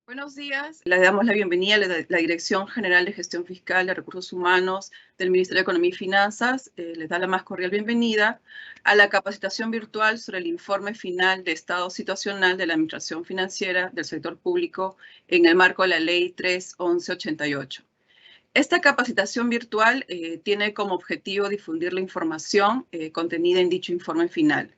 Buenos días. Le damos la bienvenida a la Dirección General de Gestión Fiscal de Recursos Humanos del Ministerio de Economía y Finanzas. Les da la más cordial bienvenida a la capacitación virtual sobre el informe final de estado situacional de la Administración Financiera del Sector Público en el marco de la Ley 3.1188. Esta capacitación virtual tiene como objetivo difundir la información contenida en dicho informe final.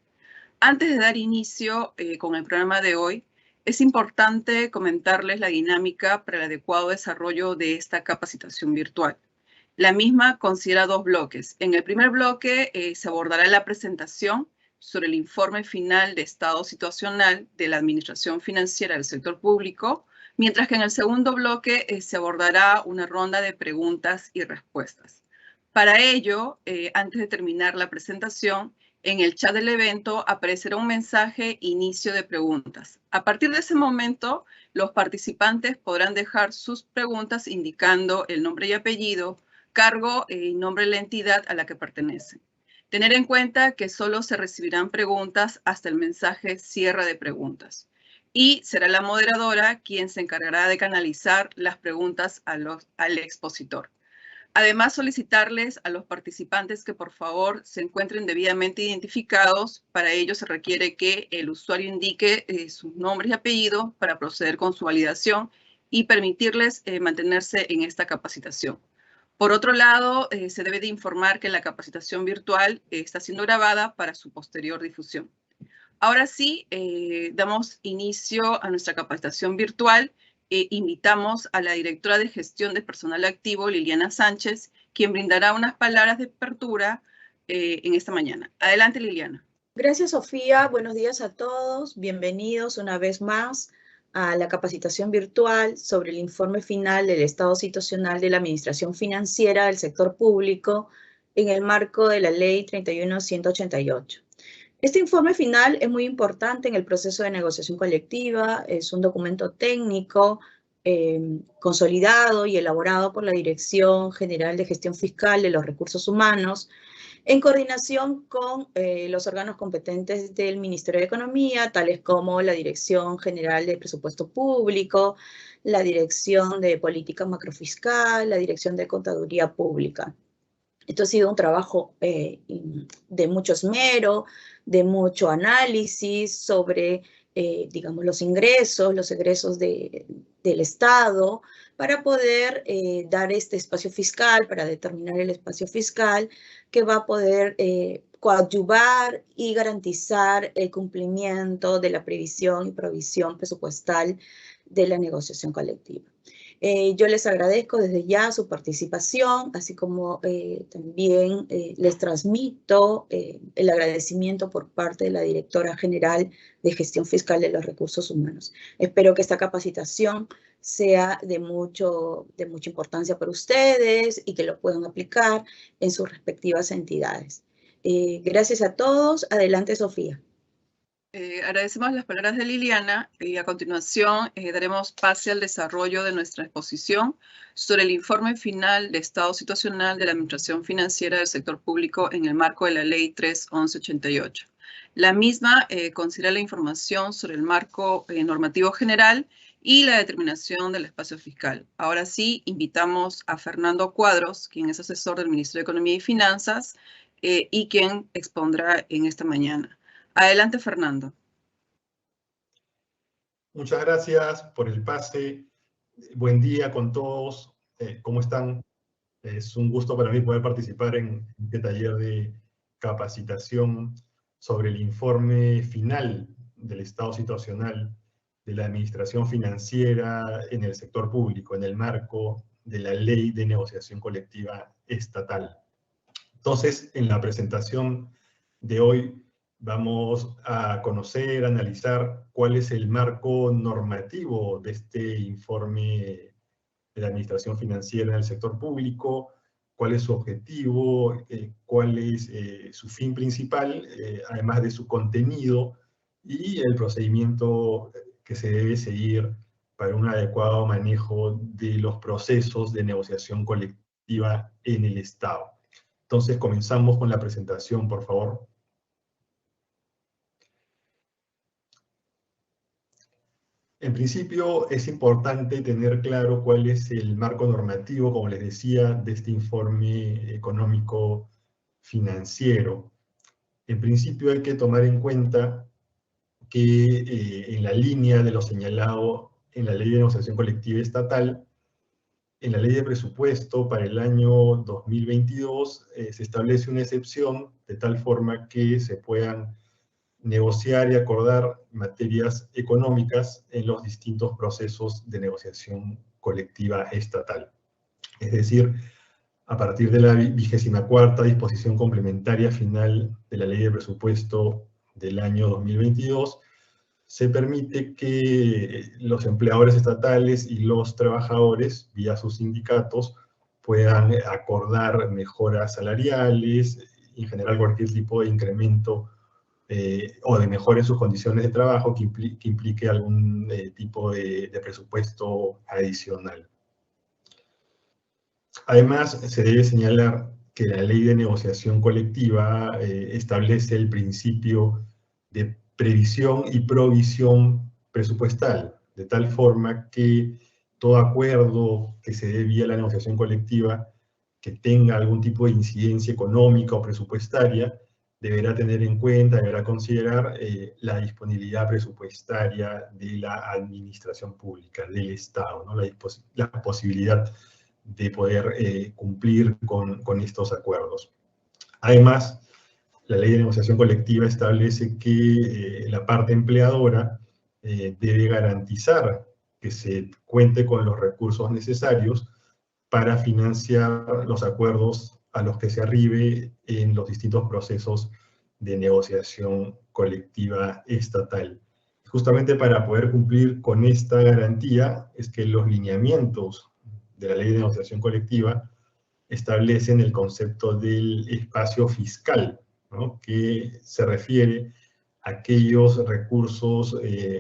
Antes de dar inicio con el programa de hoy, es importante comentarles la dinámica para el adecuado desarrollo de esta capacitación virtual. La misma considera dos bloques. En el primer bloque se abordará la presentación sobre el informe final de estado situacional de la Administración Financiera del Sector Público, mientras que en el segundo bloque se abordará una ronda de preguntas y respuestas. Para ello, antes de terminar la presentación, en el chat del evento aparecerá un mensaje inicio de preguntas. A partir de ese momento, los participantes podrán dejar sus preguntas indicando el nombre y apellido, cargo y nombre de la entidad a la que pertenecen. Tener en cuenta que solo se recibirán preguntas hasta el mensaje cierre de preguntas. Y será la moderadora quien se encargará de canalizar las preguntas al expositor. Además, solicitarles a los participantes que por favor se encuentren debidamente identificados. Para ello se requiere que el usuario indique sus nombres y apellidos para proceder con su validación y permitirles mantenerse en esta capacitación. Por otro lado, se debe de informar que la capacitación virtual está siendo grabada para su posterior difusión. Ahora sí, damos inicio a nuestra capacitación virtual. Invitamos a la directora de Gestión de Personal Activo, Liliana Sánchez, quien brindará unas palabras de apertura en esta mañana. Adelante, Liliana. Gracias, Sofía. Buenos días a todos. Bienvenidos una vez más a la capacitación virtual sobre el informe final del estado situacional de la Administración Financiera del Sector Público en el marco de la Ley 3.1188. Este informe final es muy importante en el proceso de negociación colectiva. Es un documento técnico consolidado y elaborado por la Dirección General de Gestión Fiscal de los Recursos Humanos en coordinación con los órganos competentes del Ministerio de Economía, tales como la Dirección General de Presupuesto Público, la Dirección de Política Macrofiscal, la Dirección de Contaduría Pública. Esto ha sido un trabajo de mucho esmero, de mucho análisis sobre, digamos, los ingresos, los egresos del Estado, para poder dar este espacio fiscal, para determinar el espacio fiscal que va a poder coadyuvar y garantizar el cumplimiento de la previsión y provisión presupuestal de la negociación colectiva. Yo les agradezco desde ya su participación, así como también les transmito el agradecimiento por parte de la Directora General de Gestión Fiscal de los Recursos Humanos. Espero que esta capacitación sea de mucha importancia para ustedes y que lo puedan aplicar en sus respectivas entidades. Gracias a todos. Adelante, Sofía. Agradecemos las palabras de Liliana y a continuación daremos pase al desarrollo de nuestra exposición sobre el informe final de estado situacional de la Administración Financiera del Sector Público en el marco de la Ley 3.1188. La misma considera la información sobre el marco normativo general y la determinación del espacio fiscal. Ahora sí, invitamos a Fernando Cuadros, quien es asesor del Ministerio de Economía y Finanzas y quien expondrá en esta mañana. Adelante, Fernando. Muchas gracias por el pase. Buen día con todos. ¿Cómo están? Es un gusto para mí poder participar en este taller de capacitación sobre el informe final del estado situacional de la Administración Financiera en el sector público, en el marco de la Ley de Negociación Colectiva Estatal. Entonces, en la presentación de hoy, vamos a conocer, analizar cuál es el marco normativo de este informe de la Administración Financiera en el sector público, cuál es su objetivo, cuál es su fin principal, además de su contenido, y el procedimiento que se debe seguir para un adecuado manejo de los procesos de negociación colectiva en el Estado. Entonces, comenzamos con la presentación, por favor. En principio, es importante tener claro cuál es el marco normativo, como les decía, de este informe económico financiero. En principio hay que tomar en cuenta que en la línea de lo señalado en la Ley de Negociación Colectiva Estatal, en la Ley de Presupuesto para el año 2022 se establece una excepción de tal forma que se puedan negociar y acordar materias económicas en los distintos procesos de negociación colectiva estatal. Es decir, a partir de la 24ª disposición complementaria final de la Ley de Presupuesto del año 2022, se permite que los empleadores estatales y los trabajadores, vía sus sindicatos, puedan acordar mejoras salariales, en general cualquier tipo de incremento o de mejora en sus condiciones de trabajo que implique algún tipo de presupuesto adicional. Además, se debe señalar que la Ley de Negociación Colectiva establece el principio de previsión y provisión presupuestal, de tal forma que todo acuerdo que se dé vía la negociación colectiva que tenga algún tipo de incidencia económica o presupuestaria, deberá tener en cuenta, deberá considerar la disponibilidad presupuestaria de la administración pública, del Estado, ¿no? La posibilidad de poder cumplir con estos acuerdos. Además, la Ley de Negociación Colectiva establece que la parte empleadora debe garantizar que se cuente con los recursos necesarios para financiar los acuerdos a los que se arribe en los distintos procesos de negociación colectiva estatal. Justamente para poder cumplir con esta garantía es que los lineamientos de la Ley de Negociación Colectiva establecen el concepto del espacio fiscal, ¿no? Que se refiere a aquellos recursos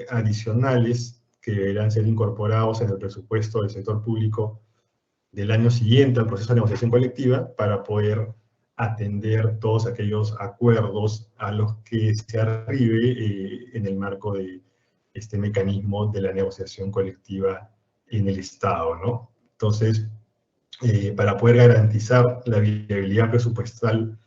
adicionales que deberán ser incorporados en el presupuesto del sector público del año siguiente al proceso de negociación colectiva para poder atender todos aquellos acuerdos a los que se arribe en el marco de este mecanismo de la negociación colectiva en el Estado, ¿no? Entonces, para poder garantizar la viabilidad presupuestal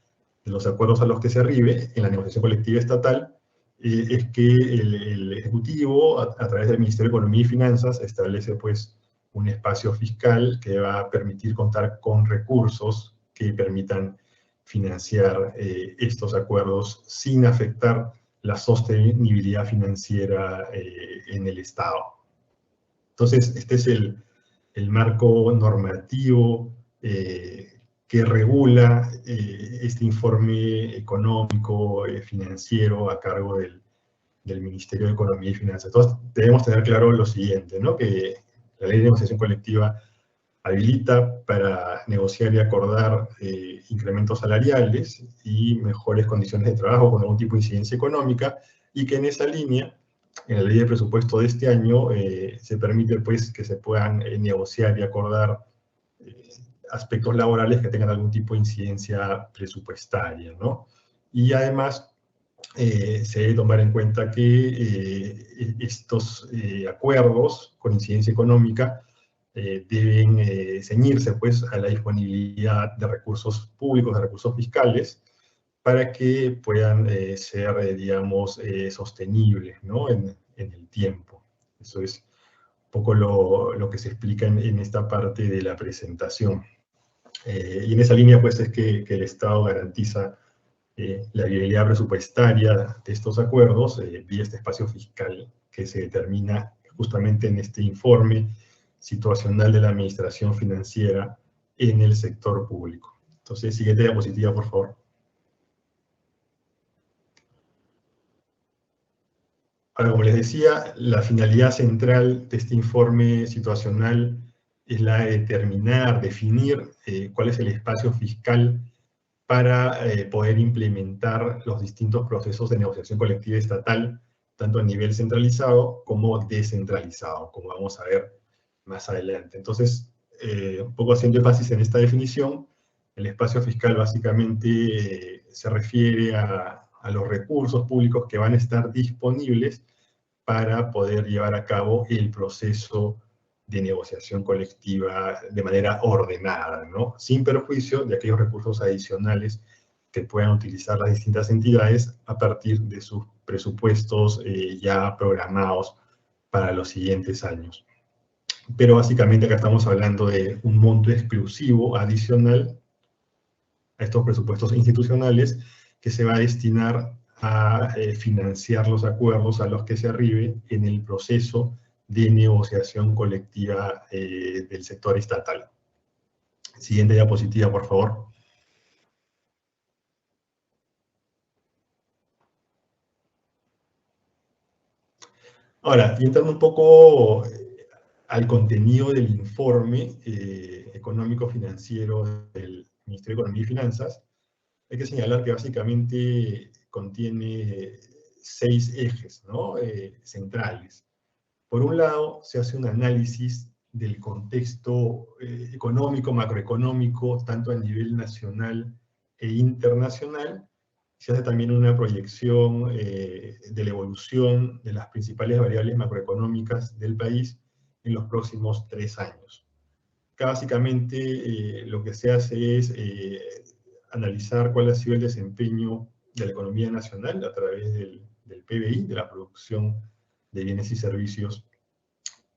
de los acuerdos a los que se arribe en la negociación colectiva estatal, es que el Ejecutivo, a través del Ministerio de Economía y Finanzas, establece pues un espacio fiscal que va a permitir contar con recursos que permitan financiar estos acuerdos sin afectar la sostenibilidad financiera en el Estado. Entonces, este es el marco normativo que regula este informe económico financiero a cargo del Ministerio de Economía y Finanzas. Entonces, debemos tener claro lo siguiente, ¿no? Que la Ley de Negociación Colectiva habilita para negociar y acordar incrementos salariales y mejores condiciones de trabajo con algún tipo de incidencia económica, y que en esa línea, en la Ley de Presupuesto de este año, se permite pues que se puedan negociar y acordar aspectos laborales que tengan algún tipo de incidencia presupuestaria, ¿no? Y además, se debe tomar en cuenta que estos acuerdos con incidencia económica deben ceñirse pues, a la disponibilidad de recursos públicos, de recursos fiscales, para que puedan ser, digamos, sostenibles, ¿no? en el tiempo. Eso es un poco lo que se explica en esta parte de la presentación. Y en esa línea, pues, es que el Estado garantiza la viabilidad presupuestaria de estos acuerdos vía este espacio fiscal que se determina justamente en este informe situacional de la administración financiera en el sector público. Entonces, siguiente diapositiva, por favor. Ahora, como les decía, la finalidad central de este informe situacional es la de determinar, definir cuál es el espacio fiscal para poder implementar los distintos procesos de negociación colectiva estatal, tanto a nivel centralizado como descentralizado, como vamos a ver más adelante. Entonces, un poco haciendo énfasis en esta definición, el espacio fiscal básicamente se refiere a los recursos públicos que van a estar disponibles para poder llevar a cabo el proceso de negociación colectiva de manera ordenada, ¿no? Sin perjuicio de aquellos recursos adicionales que puedan utilizar las distintas entidades a partir de sus presupuestos ya programados para los siguientes años. Pero básicamente acá estamos hablando de un monto exclusivo adicional a estos presupuestos institucionales que se va a destinar a financiar los acuerdos a los que se arribe en el proceso de negociación colectiva del sector estatal. Siguiente diapositiva, por favor. Ahora, y entrando un poco al contenido del informe económico-financiero del Ministerio de Economía y Finanzas, hay que señalar que básicamente contiene 6 ejes, ¿no? Centrales. Por un lado, se hace un análisis del contexto económico, macroeconómico, tanto a nivel nacional e internacional. Se hace también una proyección de la evolución de las principales variables macroeconómicas del país en los próximos 3 años. Acá básicamente lo que se hace es analizar cuál ha sido el desempeño de la economía nacional a través del PBI, de la producción de bienes y servicios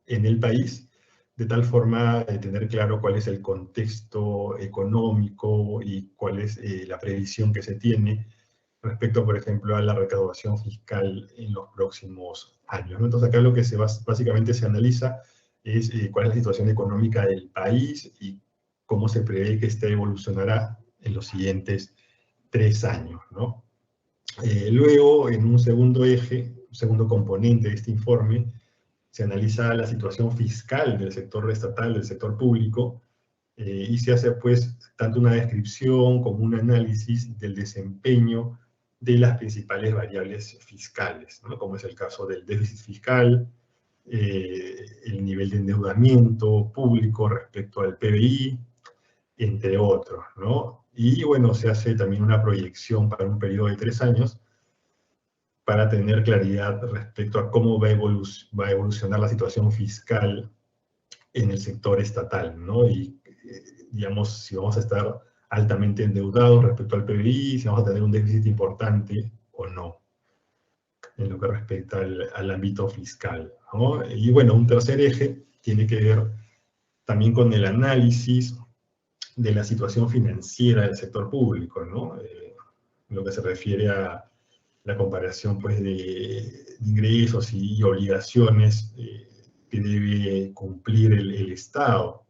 en el país, de tal forma de tener claro cuál es el contexto económico y cuál es la previsión que se tiene respecto, por ejemplo, a la recaudación fiscal en los próximos años, ¿no? Entonces acá lo que básicamente se analiza es cuál es la situación económica del país y cómo se prevé que esta evolucionará en los siguientes 3 años, ¿no? Luego, en un segundo eje, un segundo componente de este informe, se analiza la situación fiscal del sector estatal, del sector público, y se hace pues tanto una descripción como un análisis del desempeño de las principales variables fiscales, ¿no? Como es el caso del déficit fiscal, el nivel de endeudamiento público respecto al PBI, entre otros, ¿no? Y bueno, se hace también una proyección para un periodo de 3 años para tener claridad respecto a cómo va a evolucionar la situación fiscal en el sector estatal, ¿no? Y, digamos, si vamos a estar altamente endeudados respecto al PBI, si vamos a tener un déficit importante o no, en lo que respecta al ámbito fiscal, ¿no? Y bueno, un tercer eje tiene que ver también con el análisis de la situación financiera del sector público, ¿no? Lo que se refiere a la comparación, pues, de ingresos y obligaciones que debe cumplir el Estado.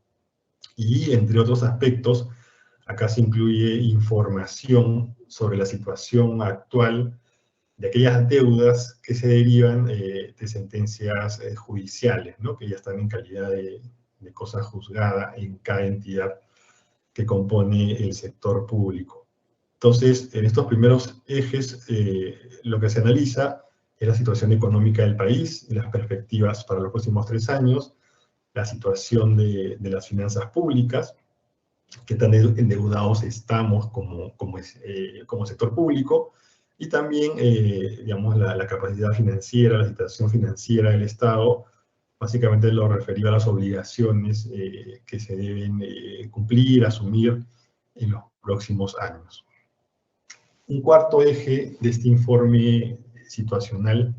Y, entre otros aspectos, acá se incluye información sobre la situación actual de aquellas deudas que se derivan de sentencias judiciales, ¿no? Que ya están en calidad de cosa juzgada en cada entidad que compone el sector público. Entonces, en estos primeros ejes, lo que se analiza es la situación económica del país, las perspectivas para los próximos 3 años, la situación de las finanzas públicas, qué tan endeudados estamos como sector público, y también, digamos, la capacidad financiera, la situación financiera del Estado, básicamente lo referido a las obligaciones que se deben cumplir, asumir en los próximos años. Un cuarto eje de este informe situacional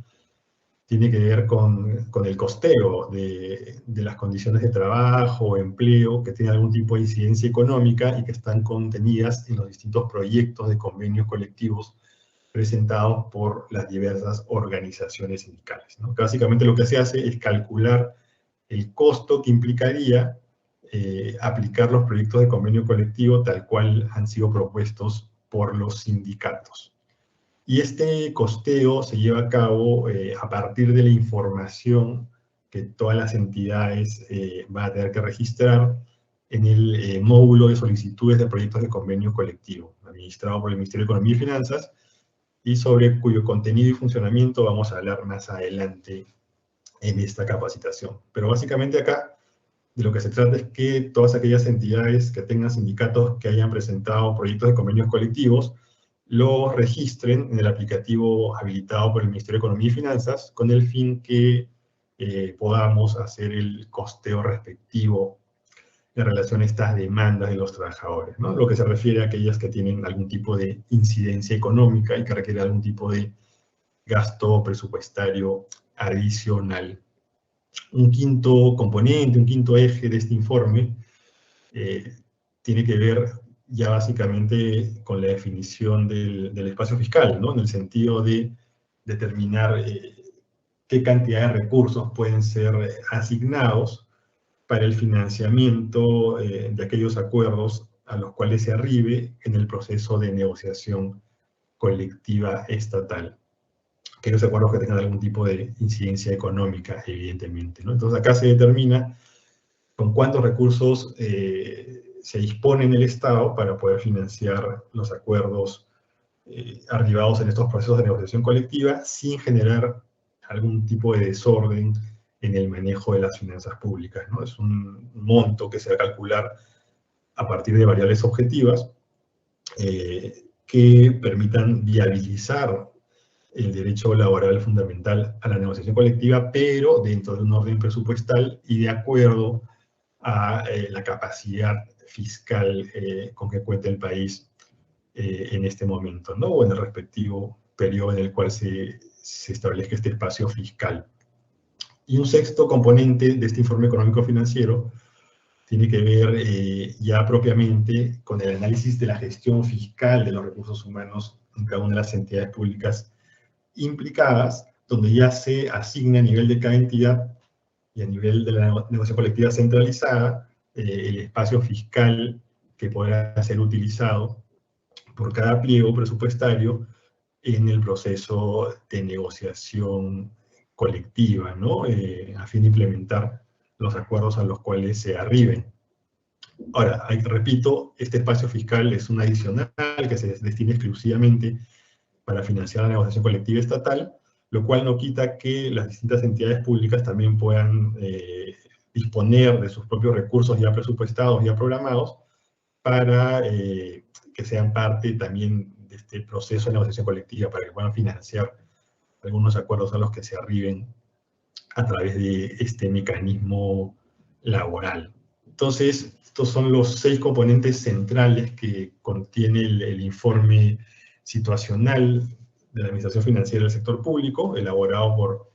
tiene que ver con el costeo de las condiciones de trabajo o empleo que tienen algún tipo de incidencia económica y que están contenidas en los distintos proyectos de convenios colectivos presentados por las diversas organizaciones sindicales, ¿no? Que básicamente lo que se hace es calcular el costo que implicaría aplicar los proyectos de convenio colectivo tal cual han sido propuestos por los sindicatos. Y este costeo se lleva a cabo a partir de la información que todas las entidades van a tener que registrar en el módulo de solicitudes de proyectos de convenio colectivo, administrado por el Ministerio de Economía y Finanzas, y sobre cuyo contenido y funcionamiento vamos a hablar más adelante en esta capacitación. Pero básicamente acá de lo que se trata es que todas aquellas entidades que tengan sindicatos que hayan presentado proyectos de convenios colectivos los registren en el aplicativo habilitado por el Ministerio de Economía y Finanzas, con el fin que podamos hacer el costeo respectivo en relación a estas demandas de los trabajadores, ¿no? Lo que se refiere a aquellas que tienen algún tipo de incidencia económica y que requieren algún tipo de gasto presupuestario adicional. Un quinto componente, un quinto eje de este informe tiene que ver ya básicamente con la definición del espacio fiscal, ¿no? En el sentido de determinar qué cantidad de recursos pueden ser asignados para el financiamiento de aquellos acuerdos a los cuales se arribe en el proceso de negociación colectiva estatal. Aquellos acuerdos que tengan algún tipo de incidencia económica, evidentemente, ¿no? Entonces acá se determina con cuántos recursos se dispone en el Estado para poder financiar los acuerdos arribados en estos procesos de negociación colectiva sin generar algún tipo de desorden en el manejo de las finanzas públicas, ¿no? Es un monto que se va a calcular a partir de variables objetivas que permitan viabilizar el derecho laboral fundamental a la negociación colectiva, pero dentro de un orden presupuestal y de acuerdo a la capacidad fiscal con que cuenta el país en este momento, ¿no? O en el respectivo periodo en el cual se establezca este espacio fiscal. Y un sexto componente de este informe económico-financiero tiene que ver ya propiamente con el análisis de la gestión fiscal de los recursos humanos en cada una de las entidades públicas implicadas, donde ya se asigna a nivel de cada entidad y a nivel de la negociación colectiva centralizada el espacio fiscal que podrá ser utilizado por cada pliego presupuestario en el proceso de negociación colectiva, ¿no? A fin de implementar los acuerdos a los cuales se arriben. Ahora, repito, este espacio fiscal es un adicional que se destina exclusivamente para financiar la negociación colectiva estatal, lo cual no quita que las distintas entidades públicas también puedan disponer de sus propios recursos ya presupuestados, ya programados, para que sean parte también de este proceso de negociación colectiva, para que puedan financiar algunos acuerdos a los que se arriben a través de este mecanismo laboral. Entonces, estos son los 6 componentes centrales que contiene el informe situacional de la Administración Financiera del Sector Público, elaborado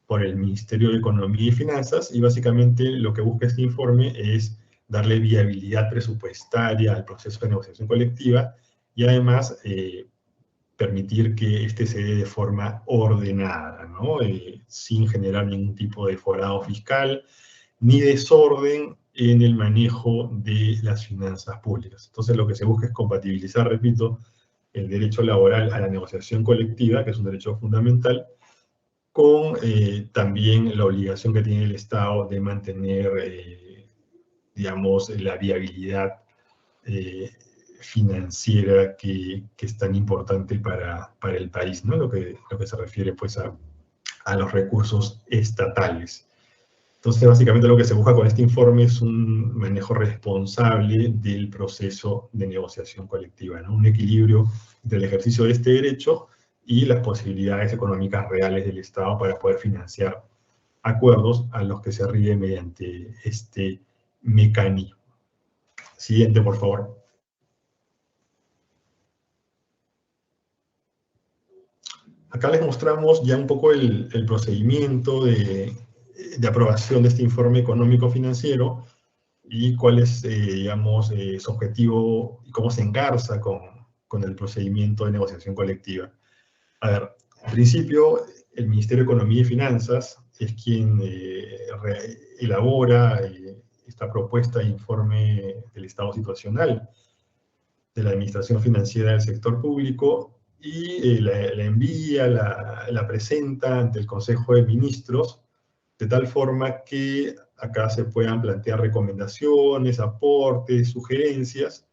por el Ministerio de Economía y Finanzas, y básicamente lo que busca este informe es darle viabilidad presupuestaria al proceso de negociación colectiva y además permitir que este se dé de forma ordenada, ¿no? Sin generar ningún tipo de forado fiscal ni desorden en el manejo de las finanzas públicas. Entonces lo que se busca es compatibilizar, repito, el derecho laboral a la negociación colectiva, que es un derecho fundamental, con también la obligación que tiene el Estado de mantener, digamos, la viabilidad financiera que es tan importante para el país, ¿no? Lo que se refiere, pues, a los recursos estatales. Entonces, básicamente lo que se busca con este informe es un manejo responsable del proceso de negociación colectiva, ¿no? Un equilibrio entre el ejercicio de este derecho y las posibilidades económicas reales del Estado para poder financiar acuerdos a los que se arribe mediante este mecanismo. Siguiente, por favor. Acá les mostramos ya un poco el procedimiento de aprobación de este informe económico-financiero y cuál es, digamos, su objetivo y cómo se engarza con el procedimiento de negociación colectiva. A ver, en principio, el Ministerio de Economía y Finanzas es quien elabora esta propuesta de informe del estado situacional de la Administración Financiera del Sector Público y la envía, la presenta ante el Consejo de Ministros, de tal forma que acá se puedan plantear recomendaciones, aportes, sugerencias,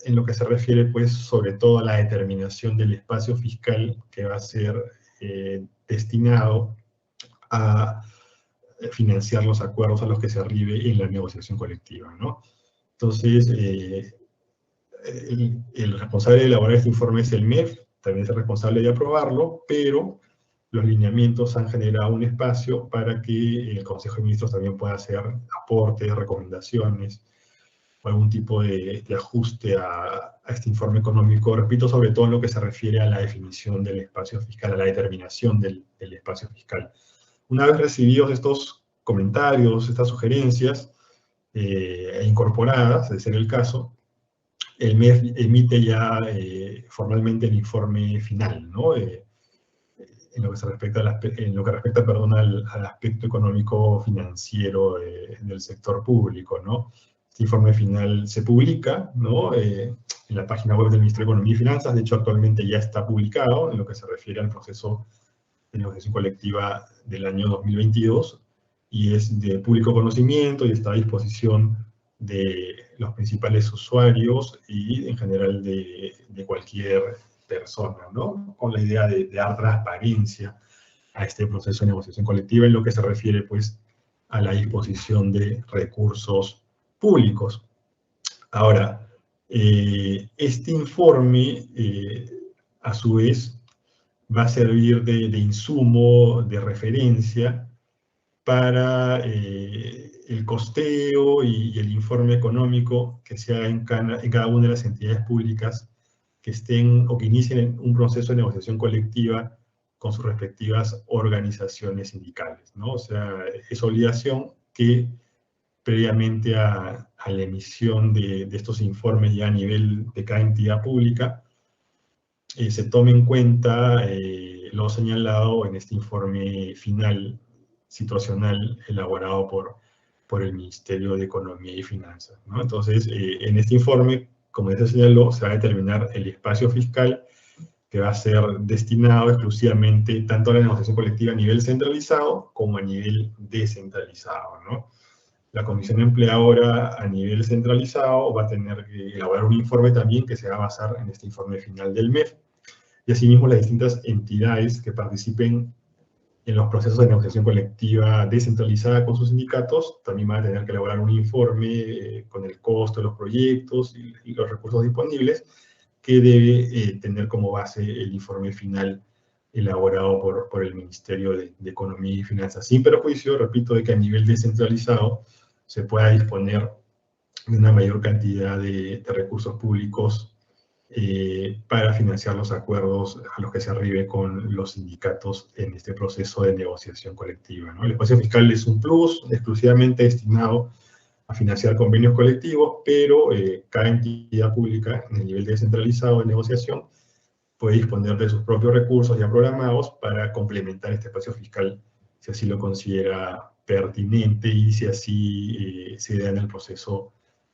en lo que se refiere, pues, sobre todo a la determinación del espacio fiscal que va a ser destinado a financiar los acuerdos a los que se arribe en la negociación colectiva, ¿no? Entonces, el responsable de elaborar este informe es el MEF, también es el responsable de aprobarlo, pero los lineamientos han generado un espacio para que el Consejo de Ministros también pueda hacer aportes, recomendaciones, o algún tipo de ajuste a este informe económico, repito, sobre todo en lo que se refiere a la definición del espacio fiscal, a la determinación del espacio fiscal. Una vez recibidos estos comentarios, estas sugerencias, e incorporadas, de ser el caso, el MEF emite ya formalmente el informe final, ¿no? En lo que respecta al aspecto económico-financiero del sector público, ¿no? Este informe final se publica, ¿no? En la página web del Ministerio de Economía y Finanzas. De hecho, actualmente ya está publicado en lo que se refiere al proceso de negociación colectiva del año 2022, y es de público conocimiento y está a disposición de los principales usuarios y en general de cualquier persona, ¿no? Con la idea de dar transparencia a este proceso de negociación colectiva en lo que se refiere, pues, a la disposición de recursos públicos. Ahora, este informe, a su vez, va a servir de insumo, de referencia para el costeo y el informe económico que se haga en cada una de las entidades públicas que estén o que inicien un proceso de negociación colectiva con sus respectivas organizaciones sindicales, ¿no? O sea, es obligación que previamente a la emisión de estos informes ya a nivel de cada entidad pública, se tome en cuenta lo señalado en este informe final situacional elaborado por el Ministerio de Economía y Finanzas, ¿no? Entonces, en este informe, como ya se señaló, se va a determinar el espacio fiscal que va a ser destinado exclusivamente tanto a la negociación colectiva a nivel centralizado como a nivel descentralizado, ¿no? La comisión empleadora a nivel centralizado va a tener que elaborar un informe también que se va a basar en este informe final del MEF. Y asimismo las distintas entidades que participen en los procesos de negociación colectiva descentralizada con sus sindicatos también van a tener que elaborar un informe con el costo de los proyectos y los recursos disponibles, que debe tener como base el informe final elaborado por el Ministerio de Economía y Finanzas, sin perjuicio, repito, de que a nivel descentralizado se pueda disponer de una mayor cantidad de recursos públicos para financiar los acuerdos a los que se arribe con los sindicatos en este proceso de negociación colectiva, ¿no? El espacio fiscal es un plus exclusivamente destinado a financiar convenios colectivos, pero cada entidad pública en el nivel descentralizado de negociación puede disponer de sus propios recursos ya programados para complementar este espacio fiscal si así lo considera pertinente y si así se da en el proceso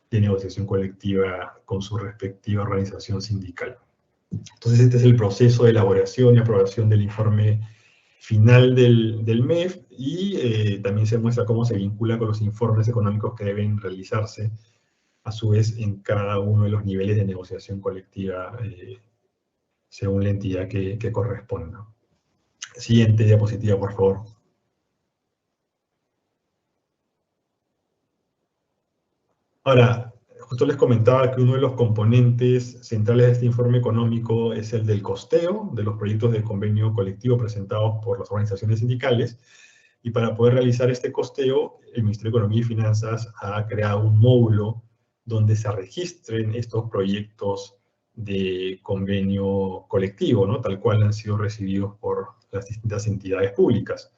de negociación colectiva con su respectiva organización sindical. Entonces, este es el proceso de elaboración y aprobación del informe final del MEF, y también se muestra cómo se vincula con los informes económicos que deben realizarse, a su vez, en cada uno de los niveles de negociación colectiva, según la entidad que corresponda. Siguiente diapositiva, por favor. Ahora, justo les comentaba que uno de los componentes centrales de este informe económico es el del costeo de los proyectos de convenio colectivo presentados por las organizaciones sindicales, y para poder realizar este costeo, el Ministerio de Economía y Finanzas ha creado un módulo donde se registren estos proyectos de convenio colectivo, ¿no? Tal cual han sido recibidos por las distintas entidades públicas.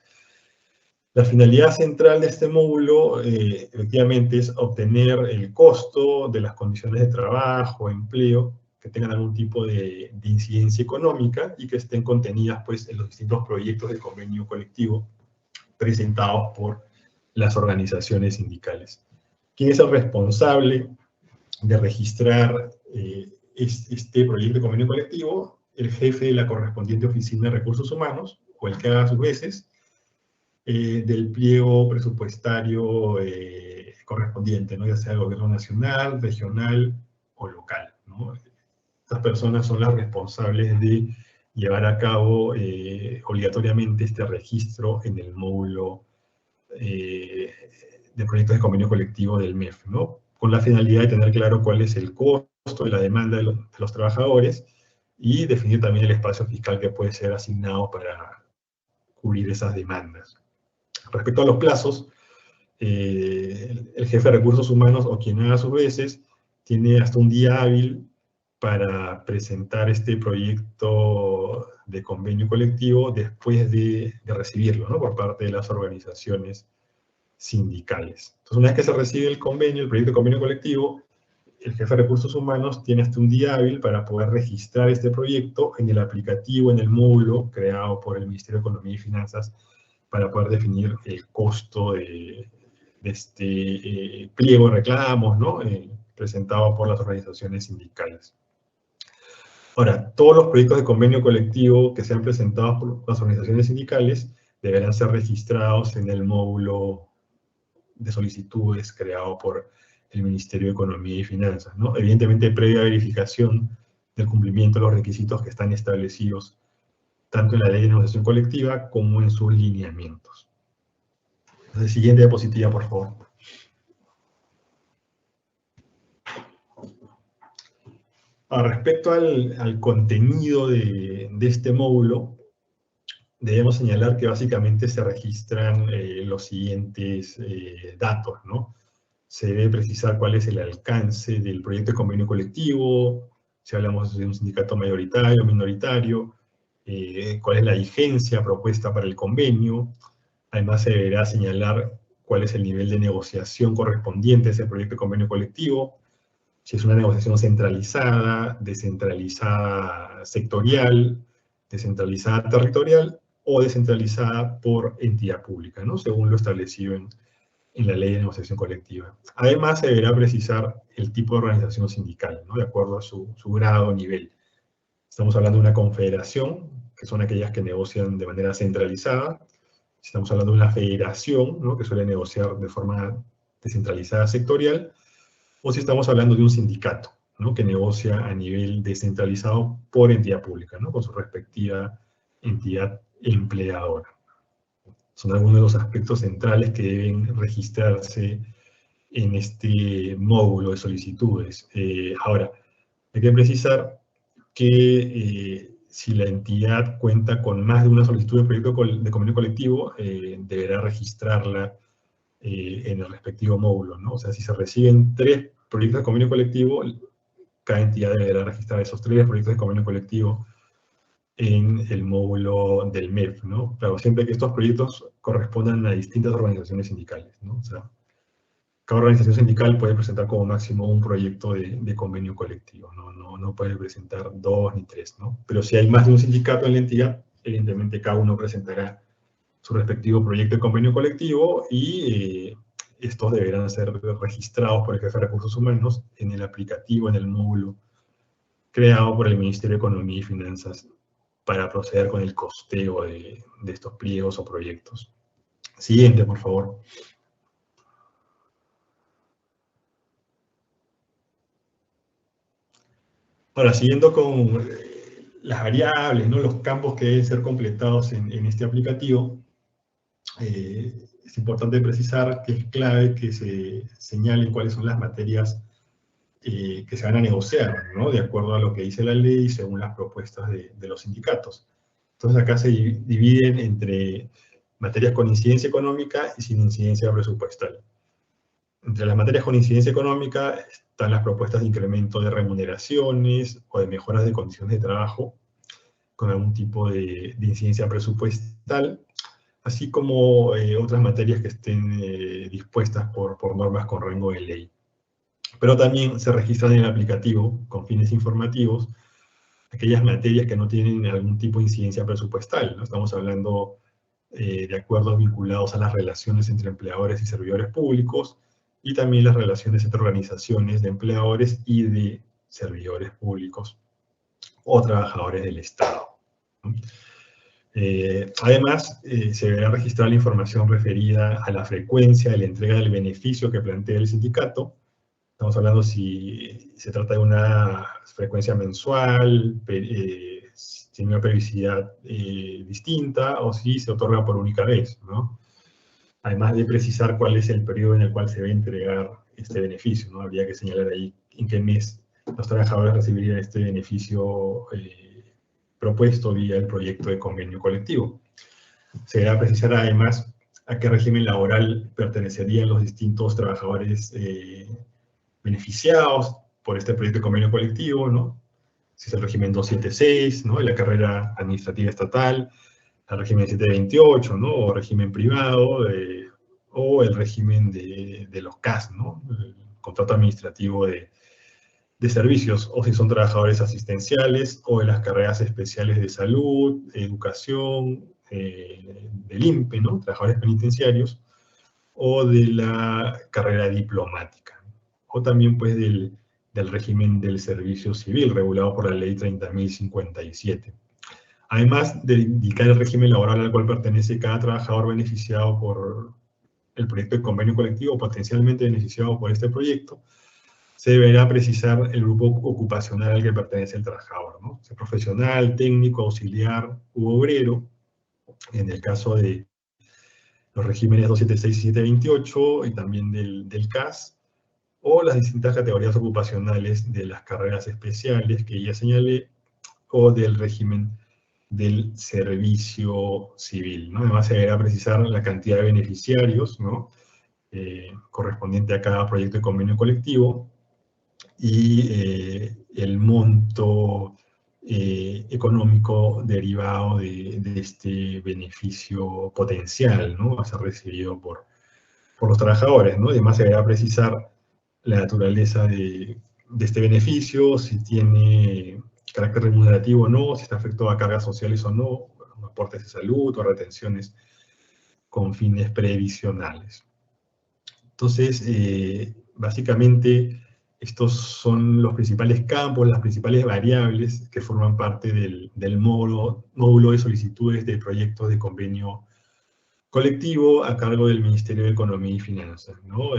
La finalidad central de este módulo, efectivamente, es obtener el costo de las condiciones de trabajo, empleo, que tengan algún tipo de incidencia económica y que estén contenidas, pues, en los distintos proyectos de convenio colectivo presentados por las organizaciones sindicales. ¿Quién es el responsable de registrar este proyecto de convenio colectivo? El jefe de la correspondiente oficina de recursos humanos, o el que haga sus veces, del pliego presupuestario correspondiente, ¿no? Ya sea el gobierno nacional, regional o local, ¿no? Estas personas son las responsables de llevar a cabo obligatoriamente este registro en el módulo de proyectos de convenio colectivo del MEF, ¿no? Con la finalidad de tener claro cuál es el costo costo y la demanda de los trabajadores, y definir también el espacio fiscal que puede ser asignado para cubrir esas demandas. Respecto a los plazos, el jefe de recursos humanos, o quien haga sus veces, tiene hasta un día hábil para presentar este proyecto de convenio colectivo después de recibirlo, ¿no?, por parte de las organizaciones sindicales. Entonces, una vez que se recibe el convenio, el proyecto de convenio colectivo, el jefe de recursos humanos tiene hasta un día hábil para poder registrar este proyecto en el aplicativo, en el módulo creado por el Ministerio de Economía y Finanzas, para poder definir el costo de este pliego de reclamos, ¿no?, presentado por las organizaciones sindicales. Ahora, todos los proyectos de convenio colectivo que sean presentados por las organizaciones sindicales deberán ser registrados en el módulo de solicitudes creado por el Ministerio de Economía y Finanzas, ¿no? Evidentemente, previa verificación del cumplimiento de los requisitos que están establecidos tanto en la Ley de Negociación Colectiva como en sus lineamientos. Entonces, siguiente diapositiva, por favor. Respecto al contenido de este módulo, debemos señalar que básicamente se registran los siguientes datos, ¿no? Se debe precisar cuál es el alcance del proyecto de convenio colectivo, si hablamos de un sindicato mayoritario o minoritario, cuál es la vigencia propuesta para el convenio. Además, se deberá señalar cuál es el nivel de negociación correspondiente a ese proyecto de convenio colectivo, si es una negociación centralizada, descentralizada sectorial, descentralizada territorial o descentralizada por entidad pública, ¿no?, según lo establecido en la Ley de Negociación Colectiva. Además, se deberá precisar el tipo de organización sindical, ¿no?, de acuerdo a su grado o nivel. Estamos hablando de una confederación, que son aquellas que negocian de manera centralizada. Si estamos hablando de una federación, ¿no?, que suele negociar de forma descentralizada sectorial. O si estamos hablando de un sindicato, ¿no?, que negocia a nivel descentralizado por entidad pública, ¿no?, con su respectiva entidad empleadora. Son algunos de los aspectos centrales que deben registrarse en este módulo de solicitudes. Ahora, hay que precisar que si la entidad cuenta con más de una solicitud de proyecto de convenio colectivo, deberá registrarla en el respectivo módulo, ¿no? O sea, si se reciben 3 proyectos de convenio colectivo, cada entidad deberá registrar esos 3 proyectos de convenio colectivo en el módulo del MEF, ¿no? Claro, siempre que estos proyectos correspondan a distintas organizaciones sindicales, ¿no? O sea, cada organización sindical puede presentar como máximo un proyecto de convenio colectivo, no puede presentar 2 ni 3, ¿no? Pero si hay más de un sindicato en la entidad, evidentemente cada uno presentará su respectivo proyecto de convenio colectivo y estos deberán ser registrados por el jefe de recursos humanos en el aplicativo, en el módulo creado por el Ministerio de Economía y Finanzas para proceder con el costeo de estos pliegos o proyectos. Siguiente, por favor. Ahora, siguiendo con las variables, ¿no?, los campos que deben ser completados en este aplicativo, es importante precisar que es clave que se señalen cuáles son las materias que se van a negociar, ¿no?, de acuerdo a lo que dice la ley y según las propuestas de los sindicatos. Entonces, acá se dividen entre materias con incidencia económica y sin incidencia presupuestal. Entre las materias con incidencia económica están las propuestas de incremento de remuneraciones o de mejoras de condiciones de trabajo con algún tipo de incidencia presupuestal, así como otras materias que estén dispuestas por normas con rango de ley. Pero también se registran en el aplicativo, con fines informativos, aquellas materias que no tienen algún tipo de incidencia presupuestal, ¿no? Estamos hablando de acuerdos vinculados a las relaciones entre empleadores y servidores públicos, y también las relaciones entre organizaciones de empleadores y de servidores públicos o trabajadores del Estado, ¿no? Además, se deberá registrar la información referida a la frecuencia de la entrega del beneficio que plantea el sindicato. Estamos hablando si se trata de una frecuencia mensual, tiene una periodicidad distinta, o si se otorga por única vez, ¿no? Además de precisar cuál es el periodo en el cual se debe entregar este beneficio, ¿no? Habría que señalar ahí en qué mes los trabajadores recibirían este beneficio propuesto vía el proyecto de convenio colectivo. Se deberá precisar además a qué régimen laboral pertenecerían los distintos trabajadores beneficiados por este proyecto de convenio colectivo, ¿no? Si es el régimen 276, ¿no?, de la carrera administrativa estatal, el régimen 728, ¿no?, o régimen privado, o el régimen de los CAS, ¿no?, el contrato administrativo de servicios, o si son trabajadores asistenciales, o de las carreras especiales de salud, educación, del INPE, ¿no?, trabajadores penitenciarios, o de la carrera diplomática, o también pues del régimen del servicio civil, regulado por la ley 30.057. Además de indicar el régimen laboral al cual pertenece cada trabajador beneficiado por el proyecto de convenio colectivo, potencialmente beneficiado por este proyecto, se deberá precisar el grupo ocupacional al que pertenece el trabajador, ¿no? Sea profesional, técnico, auxiliar u obrero, en el caso de los regímenes 276 y 728, y también del CAS, o las distintas categorías ocupacionales de las carreras especiales que ya señalé, o del régimen del servicio civil, ¿no? Además, se deberá precisar la cantidad de beneficiarios, ¿no?, correspondiente a cada proyecto de convenio colectivo, y el monto económico derivado de este beneficio potencial, ¿no?, a ser recibido por los trabajadores, ¿no? Además, se deberá precisar la naturaleza de este beneficio, si tiene carácter remunerativo o no, si está afectado a cargas sociales o no, aportes de salud o retenciones con fines previsionales. Entonces, básicamente, estos son los principales campos, las principales variables que forman parte del módulo de solicitudes de proyectos de convenio colectivo a cargo del Ministerio de Economía y Finanzas, ¿no?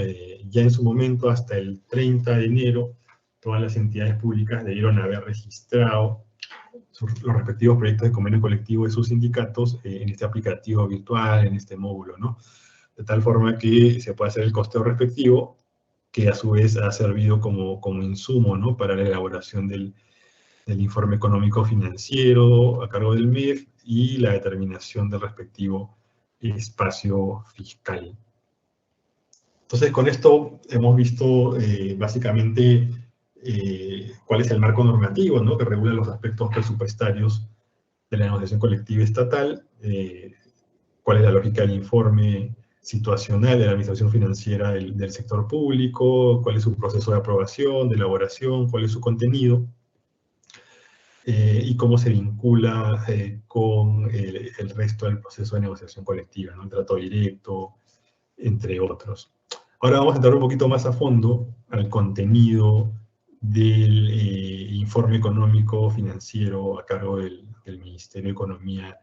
Ya en su momento, hasta el 30 de enero, todas las entidades públicas debieron haber registrado los respectivos proyectos de convenio colectivo de sus sindicatos en este aplicativo virtual, en este módulo, ¿no? De tal forma que se pueda hacer el costeo respectivo, que a su vez ha servido como insumo, ¿no?, para la elaboración del informe económico financiero a cargo del MEF y la determinación del respectivo espacio fiscal. Entonces, con esto hemos visto básicamente cuál es el marco normativo, ¿no?, que regula los aspectos presupuestarios de la negociación colectiva estatal, cuál es la lógica del informe situacional de la administración financiera del sector público, cuál es su proceso de aprobación, de elaboración, cuál es su contenido, y cómo se vincula con el resto del proceso de negociación colectiva, ¿no?, el trato directo, entre otros. Ahora vamos a entrar un poquito más a fondo al contenido del informe económico financiero a cargo del Ministerio de Economía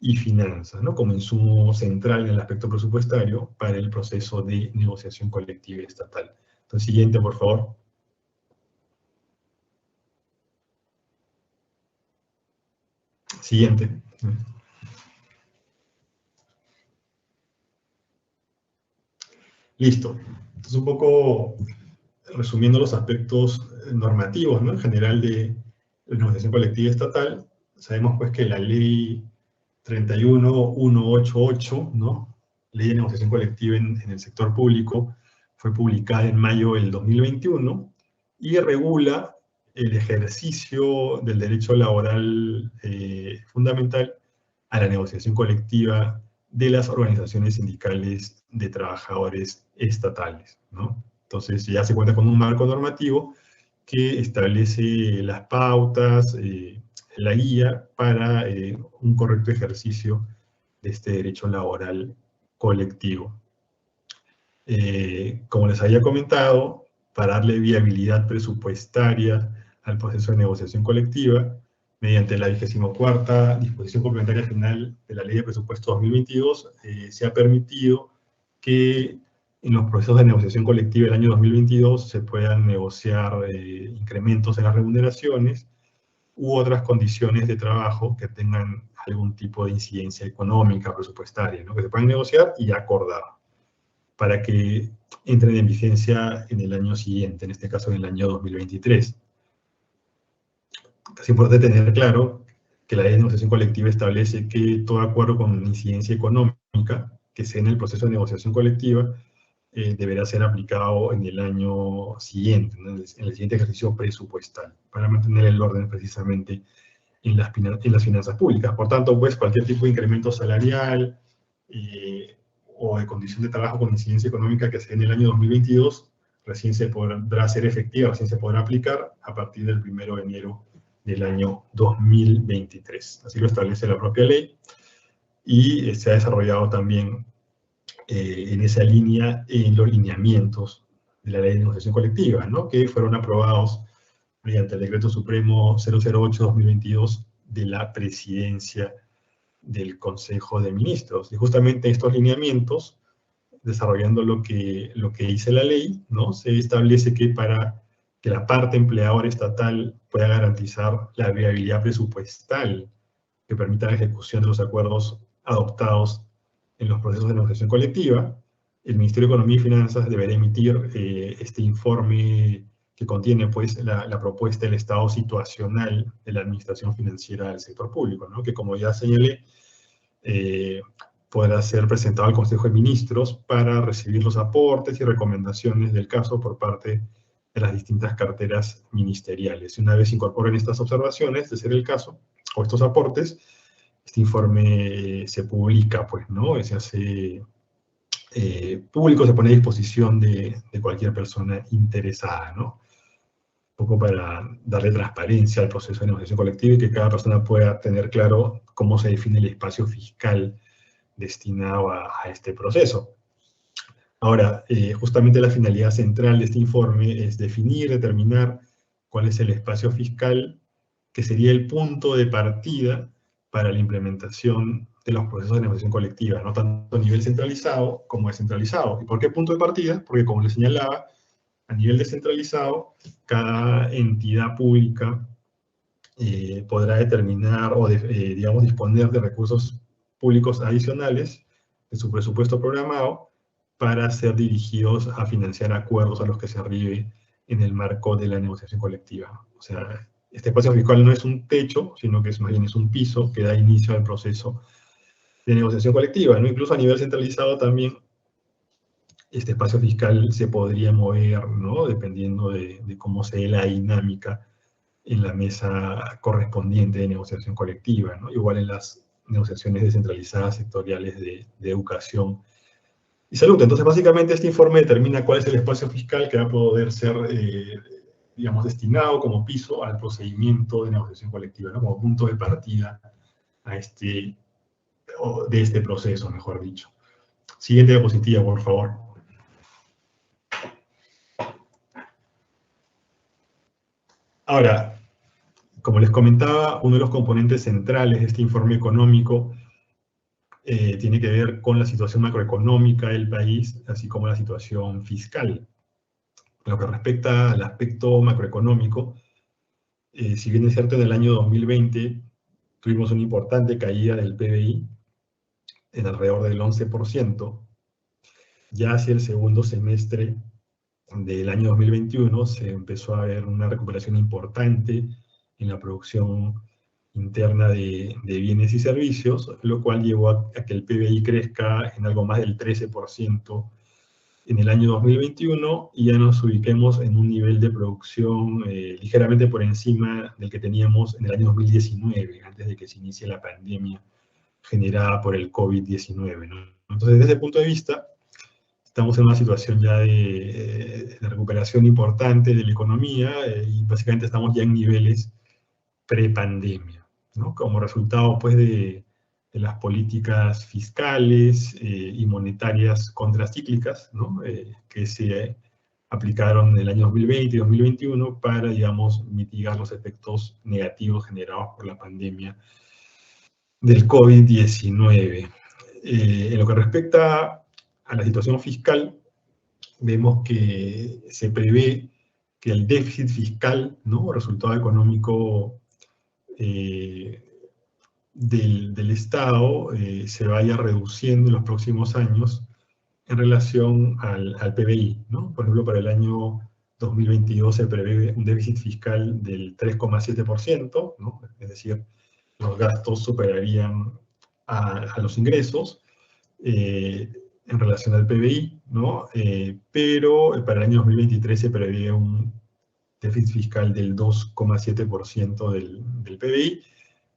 y Finanzas, ¿no?, como insumo central en el aspecto presupuestario para el proceso de negociación colectiva estatal. Entonces, siguiente, por favor. Siguiente. Listo. Entonces, un poco resumiendo los aspectos normativos, ¿no?, en general de la negociación colectiva estatal, sabemos pues que la ley 31188, ¿no?, Ley de Negociación Colectiva en el Sector Público, fue publicada en mayo del 2021 y regula el ejercicio del derecho laboral fundamental a la negociación colectiva de las organizaciones sindicales de trabajadores estatales, ¿no? Entonces ya se cuenta con un marco normativo que establece las pautas, la guía para un correcto ejercicio de este derecho laboral colectivo. Como les había comentado, para darle viabilidad presupuestaria al proceso de negociación colectiva, mediante la 24ª disposición complementaria final de la Ley de Presupuesto 2022, se ha permitido que en los procesos de negociación colectiva del año 2022 se puedan negociar incrementos en las remuneraciones u otras condiciones de trabajo que tengan algún tipo de incidencia económica, presupuestaria, ¿no?, que se puedan negociar y acordar para que entren en vigencia en el año siguiente, en este caso en el año 2023. Es importante tener claro que la ley de negociación colectiva establece que todo acuerdo con incidencia económica que sea en el proceso de negociación colectiva deberá ser aplicado en el año siguiente, ¿no? en el siguiente ejercicio presupuestal, para mantener el orden precisamente en las finanzas públicas. Por tanto, pues cualquier tipo de incremento salarial o de condición de trabajo con incidencia económica que sea en el año 2022, recién se podrá ser efectiva, recién se podrá aplicar a partir del 1 de enero del año 2023. Así lo establece la propia ley y se ha desarrollado también en esa línea en los lineamientos de la ley de negociación colectiva, ¿no? Que fueron aprobados mediante el Decreto Supremo 008-2022 de la Presidencia del Consejo de Ministros. Y justamente estos lineamientos, desarrollando lo que dice la ley, ¿no? Se establece que para que la parte empleadora estatal pueda garantizar la viabilidad presupuestal que permita la ejecución de los acuerdos adoptados en los procesos de negociación colectiva, el Ministerio de Economía y Finanzas deberá emitir este informe que contiene pues, la propuesta del estado situacional de la administración financiera del sector público, ¿no? Que como ya señalé, podrá ser presentado al Consejo de Ministros para recibir los aportes y recomendaciones del caso por parte de las distintas carteras ministeriales. Y una vez incorporen estas observaciones, de ser el caso, o estos aportes, este informe se publica, pues, ¿no? Se hace público, se pone a disposición de cualquier persona interesada, ¿no? Un poco para darle transparencia al proceso de negociación colectiva y que cada persona pueda tener claro cómo se define el espacio fiscal destinado a este proceso. Ahora, justamente la finalidad central de este informe es determinar cuál es el espacio fiscal que sería el punto de partida para la implementación de los procesos de negociación colectiva, no tanto a nivel centralizado como descentralizado. ¿Y por qué punto de partida? Porque, como les señalaba, a nivel descentralizado, cada entidad pública podrá determinar o, digamos, disponer de recursos públicos adicionales de su presupuesto programado para ser dirigidos a financiar acuerdos a los que se arribe en el marco de la negociación colectiva. O sea, este espacio fiscal no es un techo, sino que más bien es un piso que da inicio al proceso de negociación colectiva, ¿no? Incluso a nivel centralizado también este espacio fiscal se podría mover, ¿no? Dependiendo de cómo se dé la dinámica en la mesa correspondiente de negociación colectiva, ¿no? Igual en las negociaciones descentralizadas sectoriales de educación y salud. Entonces, básicamente, este informe determina cuál es el espacio fiscal que va a poder ser, digamos, destinado como piso al procedimiento de negociación colectiva, ¿no? Como punto de partida de este proceso, mejor dicho. Siguiente diapositiva, por favor. Ahora, como les comentaba, uno de los componentes centrales de este informe económico tiene que ver con la situación macroeconómica del país, así como la situación fiscal. En lo que respecta al aspecto macroeconómico, si bien es cierto, en el año 2020 tuvimos una importante caída del PBI, en alrededor del 11%, ya hacia el segundo semestre del año 2021 se empezó a ver una recuperación importante en la producción interna de bienes y servicios, lo cual llevó a que el PBI crezca en algo más del 13% en el año 2021 y ya nos ubiquemos en un nivel de producción ligeramente por encima del que teníamos en el año 2019, antes de que se inicie la pandemia generada por el COVID-19, ¿no? Entonces, desde ese punto de vista, estamos en una situación ya de recuperación importante de la economía y básicamente estamos ya en niveles pre-pandemia, ¿no? Como resultado, pues, de las políticas fiscales y monetarias contracíclicas, ¿no? Que se aplicaron en el año 2020 y 2021 para, digamos, mitigar los efectos negativos generados por la pandemia del COVID-19. En lo que respecta a la situación fiscal, vemos que se prevé que el déficit fiscal, ¿no? Resultado económico del Estado se vaya reduciendo en los próximos años en relación al PBI, ¿no? Por ejemplo, para el año 2022 se prevé un déficit fiscal del 3,7%, ¿no? Es decir, los gastos superarían a los ingresos en relación al PBI, ¿no? Pero para el año 2023 se prevé un déficit fiscal del 2,7% del PBI,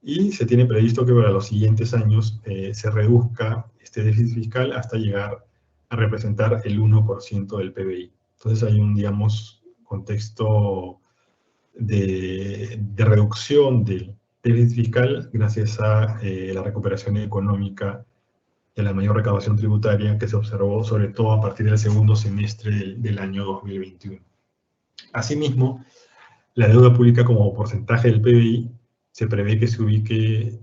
y se tiene previsto que para los siguientes años se reduzca este déficit fiscal hasta llegar a representar el 1% del PBI. Entonces hay un, digamos, contexto de reducción del déficit fiscal gracias a la recuperación económica y a la mayor recaudación tributaria que se observó sobre todo a partir del segundo semestre del año 2021. Asimismo, la deuda pública como porcentaje del PBI se prevé que se ubique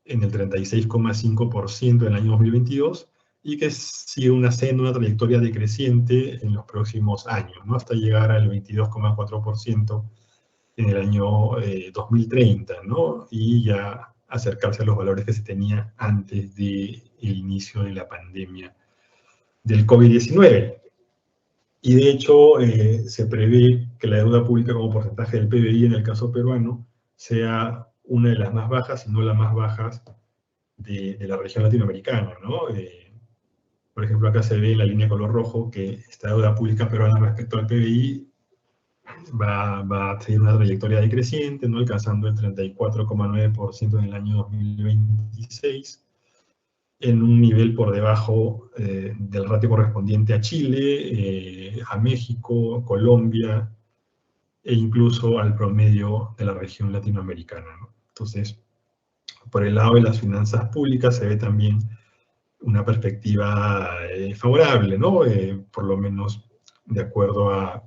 en el 36,5% en el año 2022 y que sigue una trayectoria decreciente en los próximos años, ¿no? Hasta llegar al 22,4% en el año 2030, ¿no? Y ya acercarse a los valores que se tenía antes del inicio de la pandemia del COVID-19. Y de hecho, se prevé que la deuda pública como porcentaje del PBI en el caso peruano sea una de las más bajas, si no la más baja de la región latinoamericana, ¿no? Por ejemplo, acá se ve en la línea color rojo que esta deuda pública peruana respecto al PBI va a seguir una trayectoria decreciente, ¿no? Alcanzando el 34,9% en el año 2026, en un nivel por debajo del ratio correspondiente a Chile, a México, Colombia, e incluso al promedio de la región latinoamericana, ¿no? Entonces, por el lado de las finanzas públicas se ve también una perspectiva favorable, ¿no? Por lo menos de acuerdo a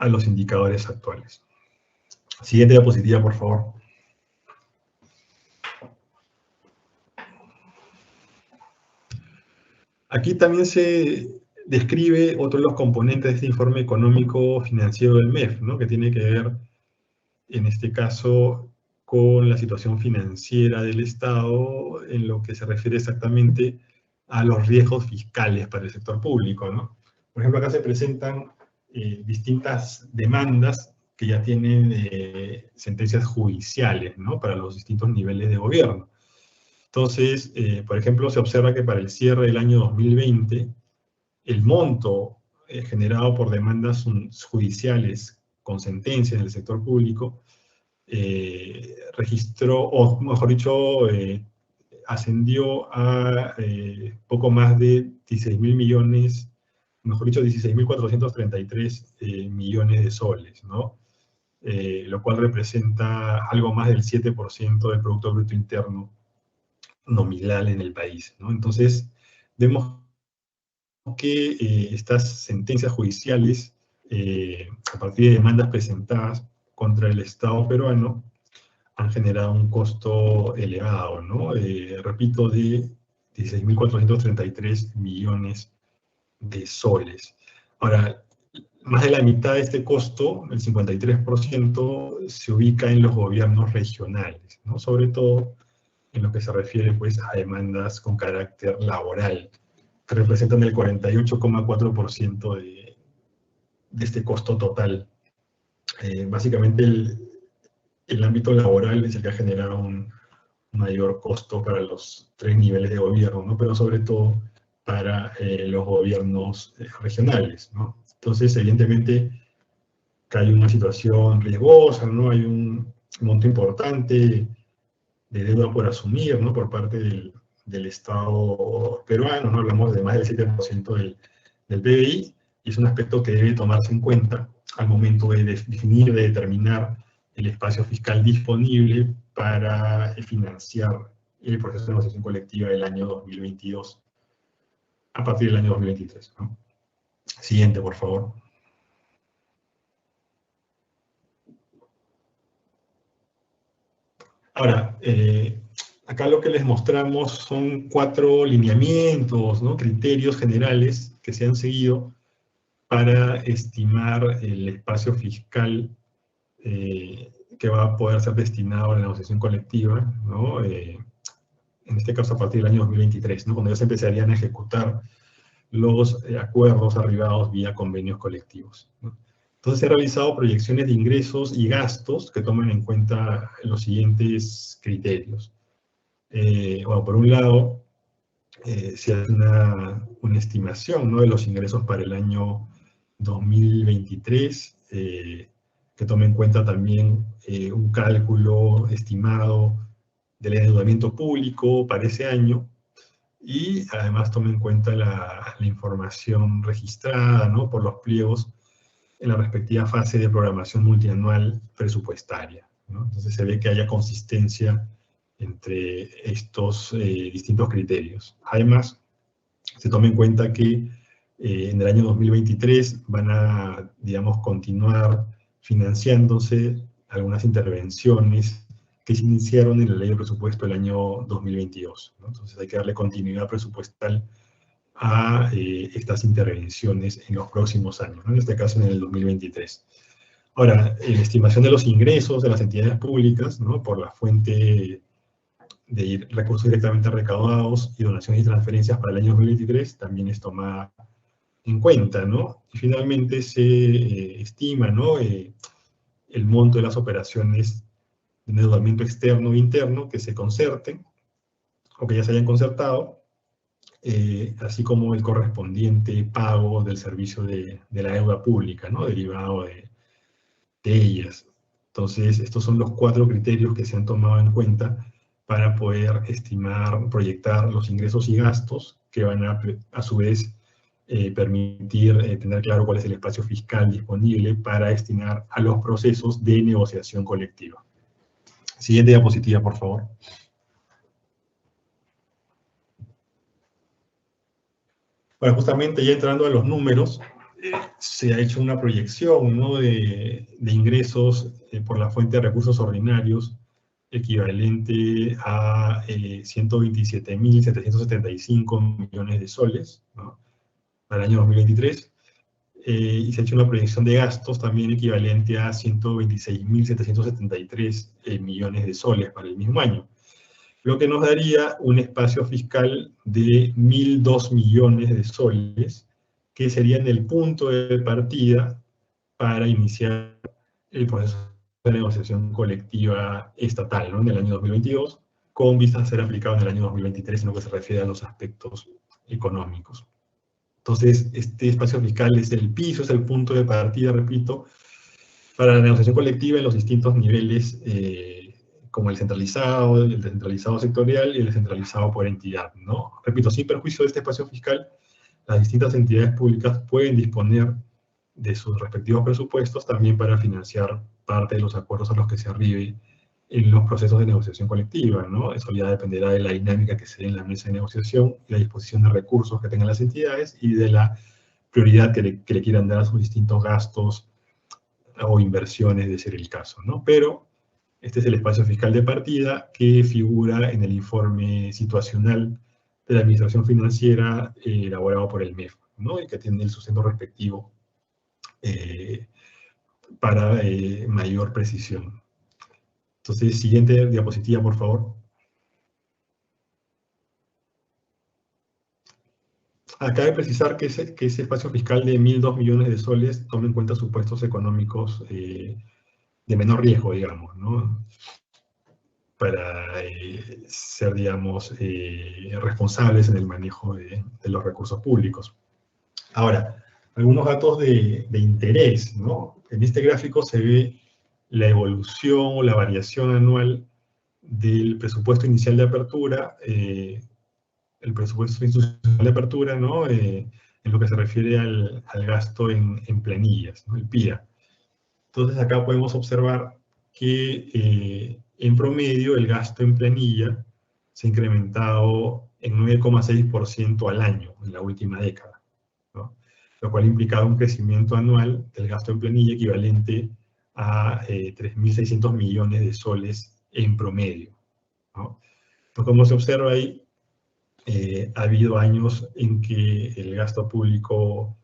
los indicadores actuales. Siguiente diapositiva, por favor. Aquí también se describe otro de los componentes de este informe económico financiero del MEF, ¿no? Que tiene que ver, en este caso, con la situación financiera del Estado en lo que se refiere exactamente a los riesgos fiscales para el sector público, ¿no? Por ejemplo, acá se presentan distintas demandas que ya tienen sentencias judiciales, ¿no? Para los distintos niveles de gobierno. Entonces, por ejemplo, se observa que para el cierre del año 2020, el monto generado por demandas judiciales con sentencia en el sector público registró, o mejor dicho, ascendió a poco más de 16.000 millones, mejor dicho, 16.433 millones de soles, ¿no? Lo cual representa algo más del 7% del Producto Bruto Interno nominal en el país, ¿no? Entonces, vemos que estas sentencias judiciales, a partir de demandas presentadas contra el Estado peruano, han generado un costo elevado, ¿no? Repito, de 16.433 millones de soles. Ahora, más de la mitad de este costo, el 53%, se ubica en los gobiernos regionales, ¿no? Sobre todo en lo que se refiere, pues, a demandas con carácter laboral, que representan el 48,4% de este costo total. Básicamente, el ámbito laboral es el que ha generado un mayor costo para los tres niveles de gobierno, ¿no? Pero sobre todo para los gobiernos regionales, ¿no? Entonces, evidentemente, que hay una situación riesgosa, ¿no? Hay un monto importante de deuda por asumir, ¿no? Por parte del Estado peruano, ¿no? Hablamos de más del 7% del PBI, y es un aspecto que debe tomarse en cuenta al momento de definir, de determinar el espacio fiscal disponible para financiar el proceso de negociación colectiva del año 2022 a partir del año 2023, ¿no? Siguiente, por favor. Ahora, acá lo que les mostramos son 4 lineamientos, ¿no? Criterios generales que se han seguido para estimar el espacio fiscal que va a poder ser destinado a la negociación colectiva, ¿no? En este caso a partir del año 2023, ¿no? Cuando ya se empezarían a ejecutar los acuerdos arribados vía convenios colectivos, ¿no? Entonces, se han realizado proyecciones de ingresos y gastos que toman en cuenta los siguientes criterios. Bueno, por un lado, se hace una estimación, ¿no?, de los ingresos para el año 2023, que tome en cuenta también un cálculo estimado del endeudamiento público para ese año, y además tome en cuenta la información registrada, ¿no?, por los pliegos en la respectiva fase de programación multianual presupuestaria, ¿no? Entonces se ve que haya consistencia entre estos distintos criterios. Además, se toma en cuenta que en el año 2023 van a, digamos, continuar financiándose algunas intervenciones que se iniciaron en la ley de presupuesto del año 2022, ¿no? Entonces hay que darle continuidad presupuestal a estas intervenciones en los próximos años, ¿no?, en este caso en el 2023. Ahora, la estimación de los ingresos de las entidades públicas, ¿no?, por la fuente de recursos directamente recaudados y donaciones y transferencias para el año 2023 también es tomada en cuenta, ¿no? Y finalmente se estima, ¿no?, el monto de las operaciones de endeudamiento externo e interno que se concerten o que ya se hayan concertado, así como el correspondiente pago del servicio de la deuda pública, ¿no?, derivado de ellas. Entonces, estos son los 4 criterios que se han tomado en cuenta para poder estimar, proyectar los ingresos y gastos que van a su vez, permitir tener claro cuál es el espacio fiscal disponible para destinar a los procesos de negociación colectiva. Siguiente diapositiva, por favor. Bueno, justamente ya entrando a los números, se ha hecho una proyección, ¿no?, de ingresos por la fuente de recursos ordinarios equivalente a 127.775 millones de soles, ¿no?, para el año 2023, y se ha hecho una proyección de gastos también equivalente a 126.773 millones de soles para el mismo año, lo que nos daría un espacio fiscal de 1.002 millones de soles, que serían el punto de partida para iniciar el proceso de negociación colectiva estatal, ¿no?, en el año 2022, con vistas a ser aplicado en el año 2023 en lo que se refiere a los aspectos económicos. Entonces, este espacio fiscal es el piso, es el punto de partida, repito, para la negociación colectiva en los distintos niveles, como el centralizado, el descentralizado sectorial y el descentralizado por entidad, ¿no? Repito, sin perjuicio de este espacio fiscal, las distintas entidades públicas pueden disponer de sus respectivos presupuestos también para financiar parte de los acuerdos a los que se arribe en los procesos de negociación colectiva, ¿no? Eso ya dependerá de la dinámica que se dé en la mesa de negociación, y la disposición de recursos que tengan las entidades y de la prioridad que le quieran dar a sus distintos gastos o inversiones, de ser el caso, ¿no? Pero este es el espacio fiscal de partida que figura en el informe situacional de la Administración Financiera elaborado por el MEF, ¿no?, y que tiene el sustento respectivo para mayor precisión. Entonces, siguiente diapositiva, por favor. Acá hay que precisar que ese espacio fiscal de 1.002 millones de soles toma en cuenta supuestos económicos de menor riesgo, digamos, ¿no?, para ser, digamos, responsables en el manejo de los recursos públicos. Ahora, algunos datos de interés, ¿no? En este gráfico se ve la evolución o la variación anual del presupuesto inicial de apertura, el presupuesto institucional de apertura, ¿no?, en lo que se refiere al gasto en planillas, ¿no?, el PIA. Entonces acá podemos observar que en promedio el gasto en planilla se ha incrementado en 9,6% al año en la última década, ¿no?, lo cual ha implicado un crecimiento anual del gasto en planilla equivalente a 3.600 millones de soles en promedio, ¿no? Entonces, como se observa ahí, ha habido años en que el gasto público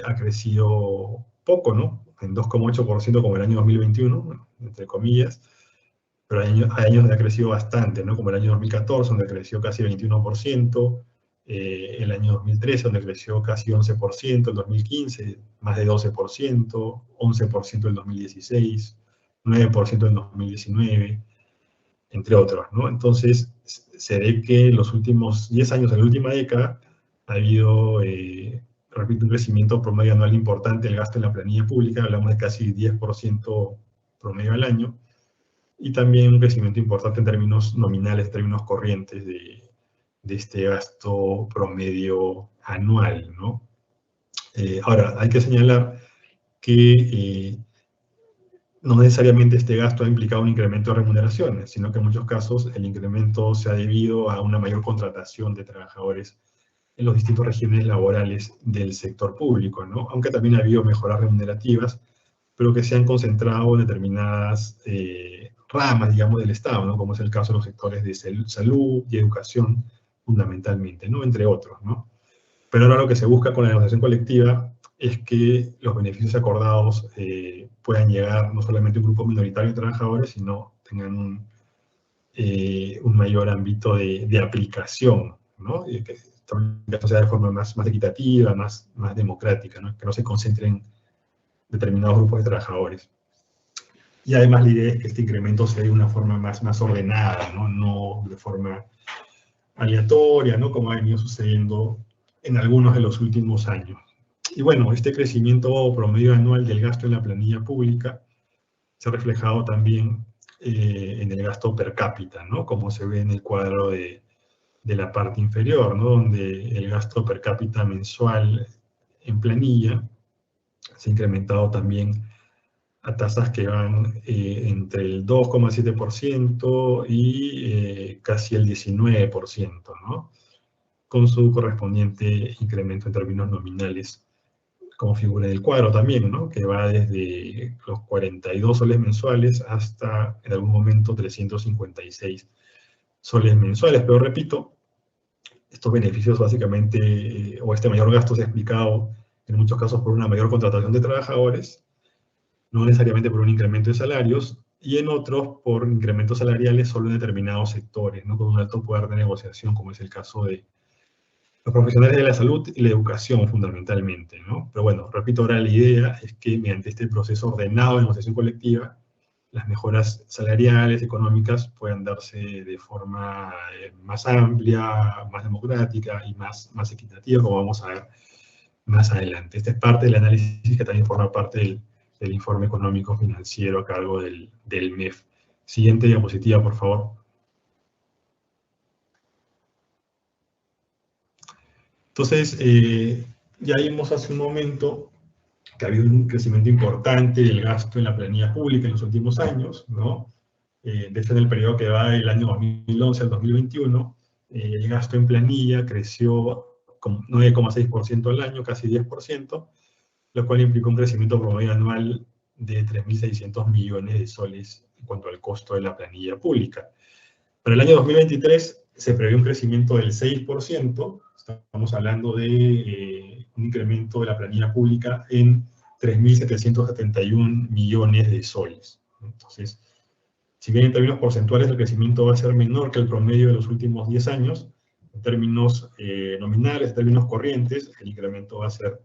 ha crecido poco, ¿no?, en 2,8% como el año 2021, entre comillas, pero hay años donde ha crecido bastante, ¿no?, como el año 2014, donde creció casi 21%, el año 2013, donde creció casi 11%, el 2015 más de 12%, 11% el 2016, 9% en 2019, entre otros, ¿no? Entonces, se ve que en los últimos 10 años, en la última década, ha habido, repito, un crecimiento promedio anual importante del gasto en la planilla pública, hablamos de casi 10% promedio al año, y también un crecimiento importante en términos nominales, en términos corrientes de este gasto promedio anual, ¿no? Ahora, hay que señalar que no necesariamente este gasto ha implicado un incremento de remuneraciones, sino que en muchos casos el incremento se ha debido a una mayor contratación de trabajadores en los distintos regímenes laborales del sector público, ¿no? Aunque también ha habido mejoras remunerativas, pero que se han concentrado en determinadas ramas, digamos, del Estado, ¿no? Como es el caso de los sectores de salud y educación, fundamentalmente, ¿no? Entre otros, ¿no? Pero ahora lo que se busca con la negociación colectiva es que los beneficios acordados puedan llegar no solamente a un grupo minoritario de trabajadores, sino tengan un mayor ámbito de aplicación, ¿no? Y que esto sea de forma más equitativa, más democrática, ¿no? Que no se concentren en determinados grupos de trabajadores. Y además la idea es que este incremento se dé de una forma más ordenada, ¿no? No de forma aleatoria, ¿no? Como ha venido sucediendo en algunos de los últimos años. Y bueno, este crecimiento promedio anual del gasto en la planilla pública se ha reflejado también en el gasto per cápita, ¿no? Como se ve en el cuadro de la parte inferior, ¿no? Donde el gasto per cápita mensual en planilla se ha incrementado también a tasas que van entre el 2,7% y casi el 19%, ¿no? Con su correspondiente incremento en términos nominales, como figura en el cuadro también, ¿no? Que va desde los 42 soles mensuales hasta, en algún momento, 356 soles mensuales. Pero repito, estos beneficios básicamente, o este mayor gasto se ha explicado en muchos casos por una mayor contratación de trabajadores, no necesariamente por un incremento de salarios, y en otros por incrementos salariales solo en determinados sectores, ¿no? Con un alto poder de negociación, como es el caso de los profesionales de la salud y la educación, fundamentalmente, ¿no? Pero bueno, repito, ahora la idea es que mediante este proceso ordenado de negociación colectiva, las mejoras salariales, económicas, puedan darse de forma más amplia, más democrática y más equitativa, como vamos a ver más adelante. Esta es parte del análisis que también forma parte del informe económico financiero a cargo del MEF. Siguiente diapositiva, por favor. Entonces, ya vimos hace un momento que ha habido un crecimiento importante del gasto en la planilla pública en los últimos años, ¿no? De hecho, en el periodo que va del año 2011 al 2021, el gasto en planilla creció con 9,6% al año, casi 10%, lo cual implicó un crecimiento promedio anual de 3.600 millones de soles en cuanto al costo de la planilla pública. Para el año 2023 se prevé un crecimiento del 6%, estamos hablando de un incremento de la planilla pública en 3.771 millones de soles. Entonces, si bien en términos porcentuales el crecimiento va a ser menor que el promedio de los últimos 10 años, en términos nominales, en términos corrientes, el incremento va a ser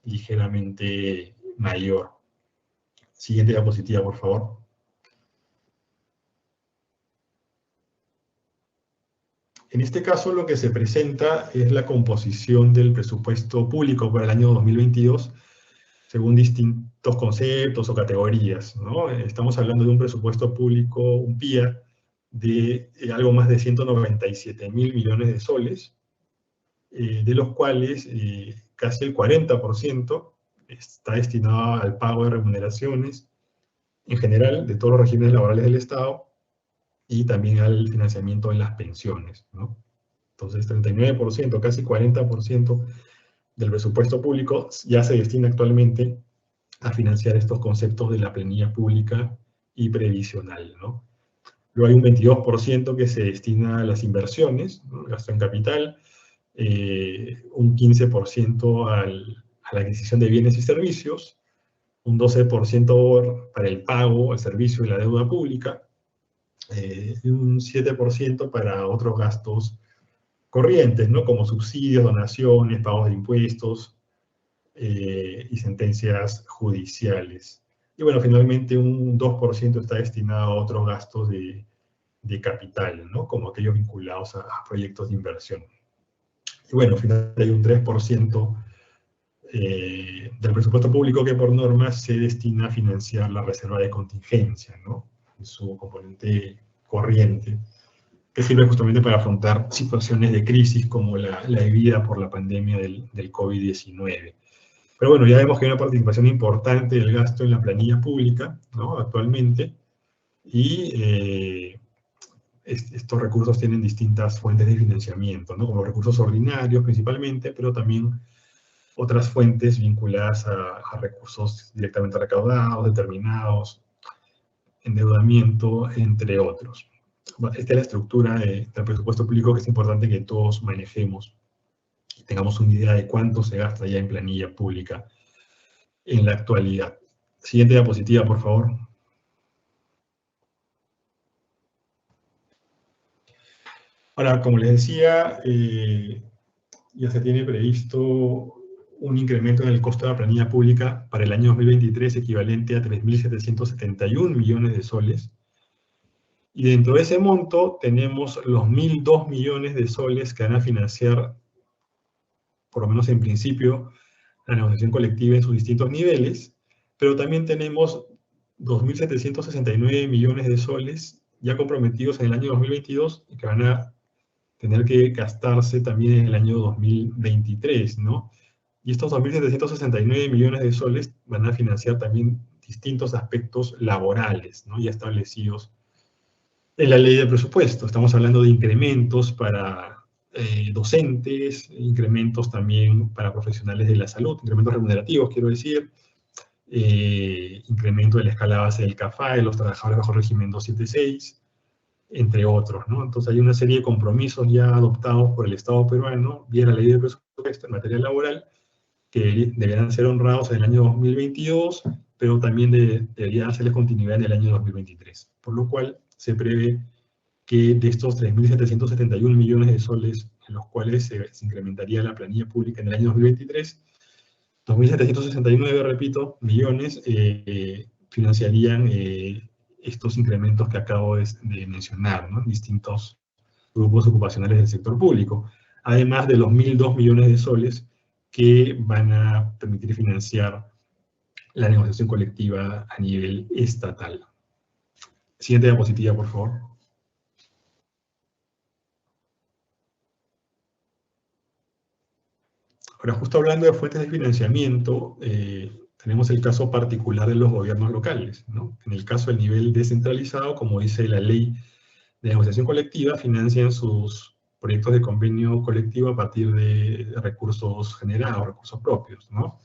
ligeramente mayor. Siguiente diapositiva, por favor. En este caso, lo que se presenta es la composición del presupuesto público para el año 2022, según distintos conceptos o categorías, ¿no? Estamos hablando de un presupuesto público, un PIA, de algo más de 197.000 millones de soles, de los cuales casi el 40% está destinado al pago de remuneraciones, en general, de todos los regímenes laborales del Estado, y también al financiamiento en las pensiones, ¿no? Entonces, 39%, casi 40% del presupuesto público ya se destina actualmente a financiar estos conceptos de la planilla pública y previsional, ¿no? Luego hay un 22% que se destina a las inversiones, ¿no? Gasto en capital, un 15% a la adquisición de bienes y servicios, un 12% para el pago, el servicio y la deuda pública, y un 7% para otros gastos corrientes, ¿no? Como subsidios, donaciones, pagos de impuestos y sentencias judiciales. Y bueno, finalmente un 2% está destinado a otros gastos de capital, ¿no? Como aquellos vinculados a proyectos de inversión. Y bueno, finalmente hay un 3% del presupuesto público que por norma se destina a financiar la reserva de contingencia, ¿no? En su componente corriente, que sirve justamente para afrontar situaciones de crisis como la vivida por la pandemia del COVID-19. Pero bueno, ya vemos que hay una participación importante del gasto en la planilla pública, ¿no? Actualmente, y estos recursos tienen distintas fuentes de financiamiento, ¿no? Como recursos ordinarios principalmente, pero también otras fuentes vinculadas a recursos directamente recaudados, determinados, endeudamiento, entre otros. Esta es la estructura del presupuesto público que es importante que todos manejemos y tengamos una idea de cuánto se gasta ya en planilla pública en la actualidad. Siguiente diapositiva, por favor. Ahora, como les decía, ya se tiene previsto un incremento en el costo de la planilla pública para el año 2023 equivalente a 3.771 millones de soles. Y dentro de ese monto tenemos los 1.002 millones de soles que van a financiar, por lo menos en principio, la negociación colectiva en sus distintos niveles, pero también tenemos 2.769 millones de soles ya comprometidos en el año 2022 y que van a tener que gastarse también en el año 2023, ¿no? Y estos 2.769 millones de soles van a financiar también distintos aspectos laborales, ¿no? Ya establecidos en la ley de presupuesto. Estamos hablando de incrementos para docentes, incrementos también para profesionales de la salud, incrementos remunerativos, quiero decir, incremento de la escala base del CAFAE, los trabajadores bajo régimen 276, entre otros, ¿no? Entonces hay una serie de compromisos ya adoptados por el Estado peruano vía la ley de presupuesto en materia laboral que deberán ser honrados en el año 2022, pero también debería hacerles continuidad en el año 2023. Por lo cual se prevé que de estos 3.771 millones de soles en los cuales se incrementaría la planilla pública en el año 2023, 2.769, repito, millones financiarían estos incrementos que acabo de mencionar, ¿no? Distintos grupos ocupacionales del sector público, además de los 1.002 millones de soles que van a permitir financiar la negociación colectiva a nivel estatal. Siguiente diapositiva, por favor. Ahora, justo hablando de fuentes de financiamiento, tenemos el caso particular de los gobiernos locales, ¿no? En el caso del nivel descentralizado, como dice la ley de negociación colectiva, financian sus proyectos de convenio colectivo a partir de recursos generados, recursos propios, ¿no?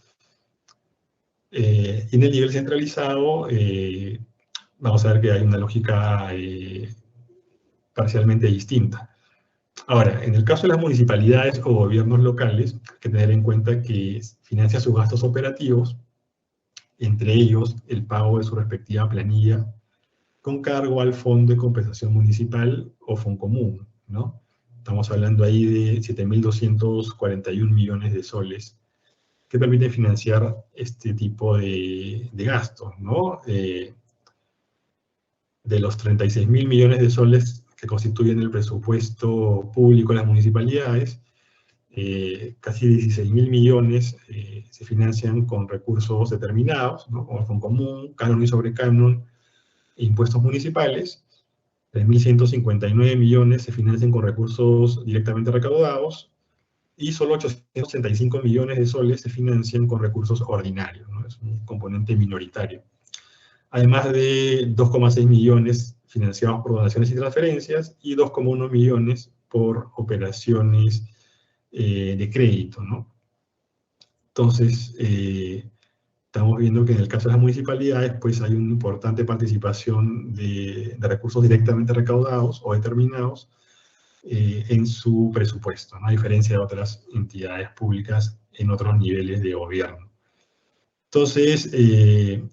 Y en el nivel centralizado, vamos a ver que hay una lógica parcialmente distinta. Ahora, en el caso de las municipalidades o gobiernos locales, hay que tener en cuenta que financia sus gastos operativos, entre ellos el pago de su respectiva planilla, con cargo al Fondo de Compensación Municipal o Foncomún, ¿no? Estamos hablando ahí de 7.241 millones de soles que permiten financiar este tipo de gastos, ¿no? De los 36.000 millones de soles que constituyen el presupuesto público de las municipalidades, casi 16.000 millones se financian con recursos determinados, ¿no? Como el Foncomún, canon y sobrecanon, e impuestos municipales. 3.159 millones se financian con recursos directamente recaudados y solo 865 millones de soles se financian con recursos ordinarios, ¿no? Es un componente minoritario. Además de 2,6 millones financiados por donaciones y transferencias y 2,1 millones por operaciones de crédito, ¿no? Entonces, estamos viendo que en el caso de las municipalidades, pues hay una importante participación de recursos directamente recaudados o determinados en su presupuesto, ¿no? A diferencia de otras entidades públicas en otros niveles de gobierno. Entonces, hay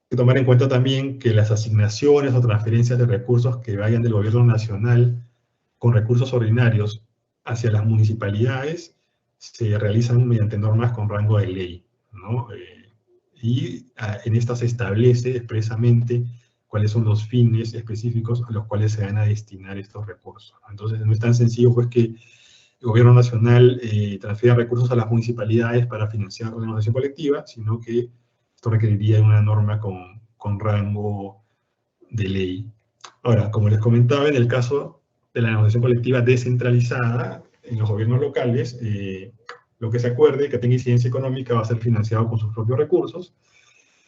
que tomar en cuenta también que las asignaciones o transferencias de recursos que vayan del gobierno nacional con recursos ordinarios hacia las municipalidades se realizan mediante normas con rango de ley, ¿no? En estas se establece expresamente cuáles son los fines específicos a los cuales se van a destinar estos recursos. Entonces, no es tan sencillo pues que el gobierno nacional transfiera recursos a las municipalidades para financiar la negociación colectiva, sino que esto requeriría una norma con rango de ley. Ahora, como les comentaba, en el caso de la negociación colectiva descentralizada en los gobiernos locales, lo que se acuerde que tenga incidencia económica va a ser financiado con sus propios recursos.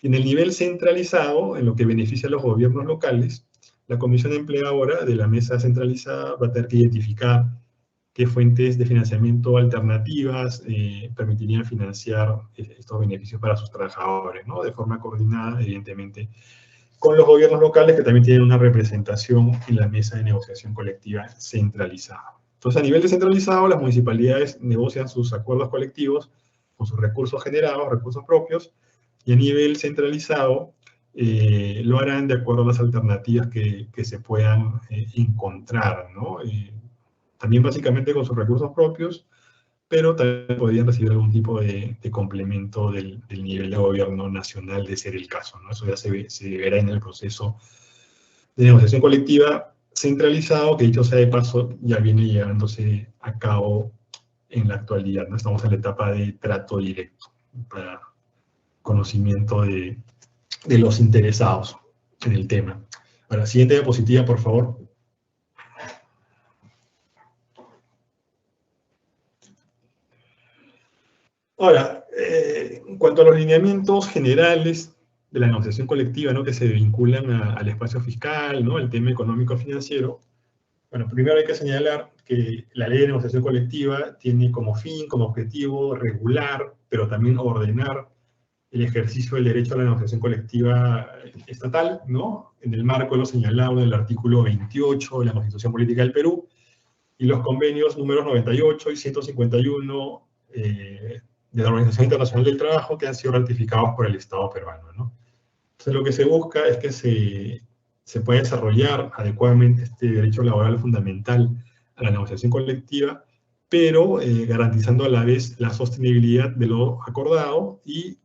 Y en el nivel centralizado, en lo que beneficia a los gobiernos locales, la comisión empleadora de la mesa centralizada va a tener que identificar qué fuentes de financiamiento alternativas permitirían financiar estos beneficios para sus trabajadores, ¿no? De forma coordinada, evidentemente, con los gobiernos locales que también tienen una representación en la mesa de negociación colectiva centralizada. Entonces, a nivel descentralizado, las municipalidades negocian sus acuerdos colectivos con sus recursos generados, recursos propios, y a nivel centralizado lo harán de acuerdo a las alternativas que se puedan encontrar, ¿no? También básicamente con sus recursos propios, pero también podrían recibir algún tipo de complemento del nivel de gobierno nacional, de ser el caso, ¿no? Eso ya se verá en el proceso de negociación colectiva centralizado, que dicho sea de paso, ya viene llevándose a cabo en la actualidad, ¿no? Estamos en la etapa de trato directo, para conocimiento de los interesados en el tema. Ahora, siguiente diapositiva, por favor. Ahora, en cuanto a los lineamientos generales de la negociación colectiva, ¿no? Que se vinculan al espacio fiscal, ¿no? Al tema económico-financiero, bueno, primero hay que señalar que la ley de negociación colectiva tiene como fin, como objetivo, regular, pero también ordenar el ejercicio del derecho a la negociación colectiva estatal, ¿no? En el marco de lo señalado en el artículo 28 de la Constitución Política del Perú y los convenios números 98 y 151 de la Organización Internacional del Trabajo, que han sido ratificados por el Estado peruano, ¿no? Entonces, lo que se busca es que se pueda desarrollar adecuadamente este derecho laboral fundamental a la negociación colectiva, pero garantizando a la vez la sostenibilidad de lo acordado y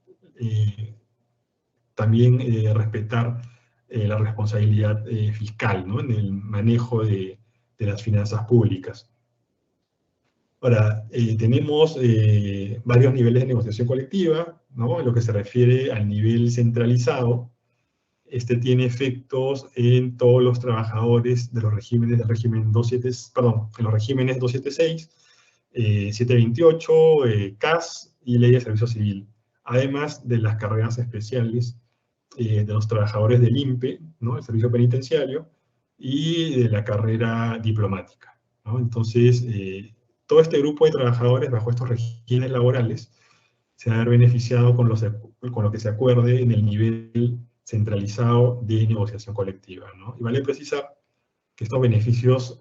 también respetar la responsabilidad fiscal, ¿no? En el manejo de las finanzas públicas. Ahora, tenemos varios niveles de negociación colectiva, ¿no? En lo que se refiere al nivel centralizado, este tiene efectos en todos los trabajadores de los regímenes del régimen 276, perdón, en los regímenes 276, 728, CAS y Ley de Servicio Civil, además de las carreras especiales de los trabajadores del INPE, ¿no? El servicio penitenciario, y de la carrera diplomática, ¿no? Entonces, todo este grupo de trabajadores bajo estos regímenes laborales se va a ver beneficiado con lo que se acuerde en el nivel centralizado de negociación colectiva, ¿no? Y vale precisar que estos beneficios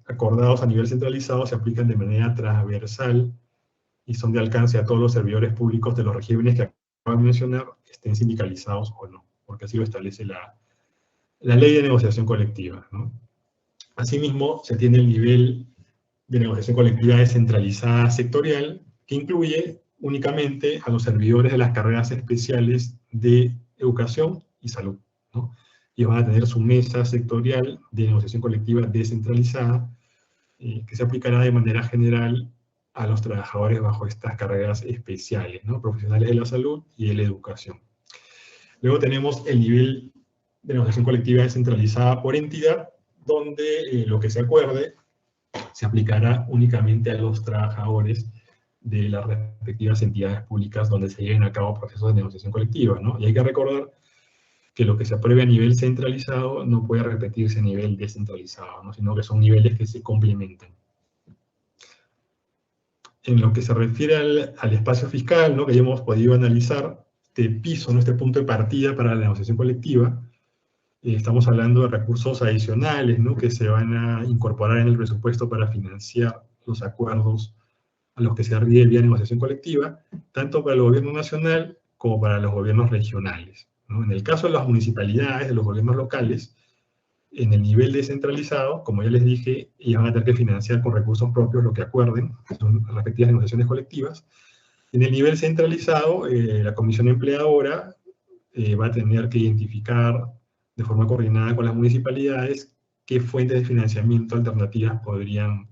acordados a nivel centralizado se aplican de manera transversal y son de alcance a todos los servidores públicos de los regímenes que acabo de mencionar, estén sindicalizados o no, porque así lo establece la ley de negociación colectiva, ¿no? Asimismo, se tiene el nivel de negociación colectiva descentralizada sectorial, que incluye únicamente a los servidores de las carreras especiales de educación y salud, ¿no? Y van a tener su mesa sectorial de negociación colectiva descentralizada, que se aplicará de manera general a los trabajadores bajo estas carreras especiales, ¿no? Profesionales de la salud y de la educación. Luego tenemos el nivel de negociación colectiva descentralizada por entidad, donde lo que se acuerde se aplicará únicamente a los trabajadores de las respectivas entidades públicas donde se lleven a cabo procesos de negociación colectiva, ¿no? Y hay que recordar que lo que se apruebe a nivel centralizado no puede repetirse a nivel descentralizado, ¿no? Sino que son niveles que se complementan. En lo que se refiere al espacio fiscal, ¿no? Que ya hemos podido analizar, este piso, ¿no? Este punto de partida para la negociación colectiva, estamos hablando de recursos adicionales, ¿no? Que se van a incorporar en el presupuesto para financiar los acuerdos a los que se arribe vía negociación colectiva, tanto para el gobierno nacional como para los gobiernos regionales, ¿no? En el caso de las municipalidades, de los gobiernos locales, En el nivel descentralizado, como ya les dije, ellos van a tener que financiar con recursos propios lo que acuerden, que son las respectivas negociaciones colectivas. En el nivel centralizado, la comisión empleadora va a tener que identificar de forma coordinada con las municipalidades qué fuentes de financiamiento alternativas podrían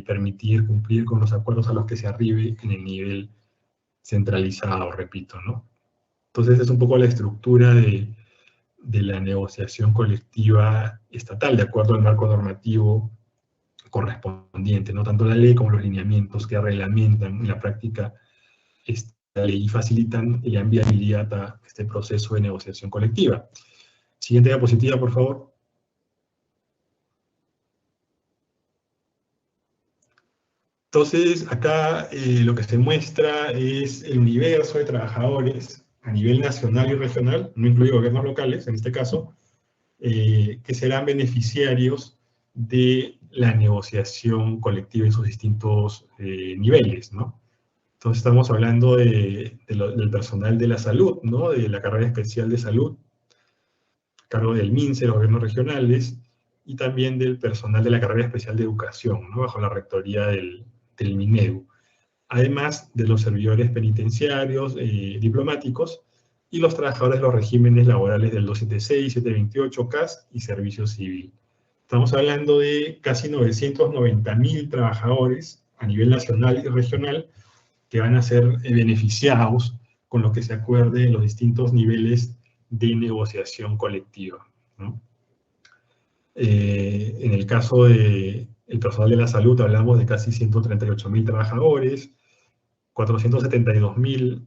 permitir cumplir con los acuerdos a los que se arribe en el nivel centralizado, repito, ¿no? Entonces es un poco la estructura de la negociación colectiva estatal, de acuerdo al marco normativo correspondiente, no tanto la ley como los lineamientos que reglamentan en la práctica esta ley y facilitan la viabilidad a este proceso de negociación colectiva. Siguiente diapositiva, por favor. Entonces, acá lo que se muestra es el universo de trabajadores a nivel nacional y regional, no incluye gobiernos locales, en este caso, que serán beneficiarios de la negociación colectiva en sus distintos niveles, ¿no? Entonces estamos hablando del personal de la salud, ¿no? De la carrera especial de salud, a cargo del MINSE, los gobiernos regionales, y también del personal de la carrera especial de educación, ¿no? Bajo la rectoría del MINEDU. Además de los servidores penitenciarios, diplomáticos, y los trabajadores de los regímenes laborales del 276, 728, CAS y Servicio Civil. Estamos hablando de casi 990.000 trabajadores a nivel nacional y regional que van a ser beneficiados con lo que se acuerde en los distintos niveles de negociación colectiva, ¿no? En el caso del personal de la salud hablamos de casi 138.000 trabajadores, 472.000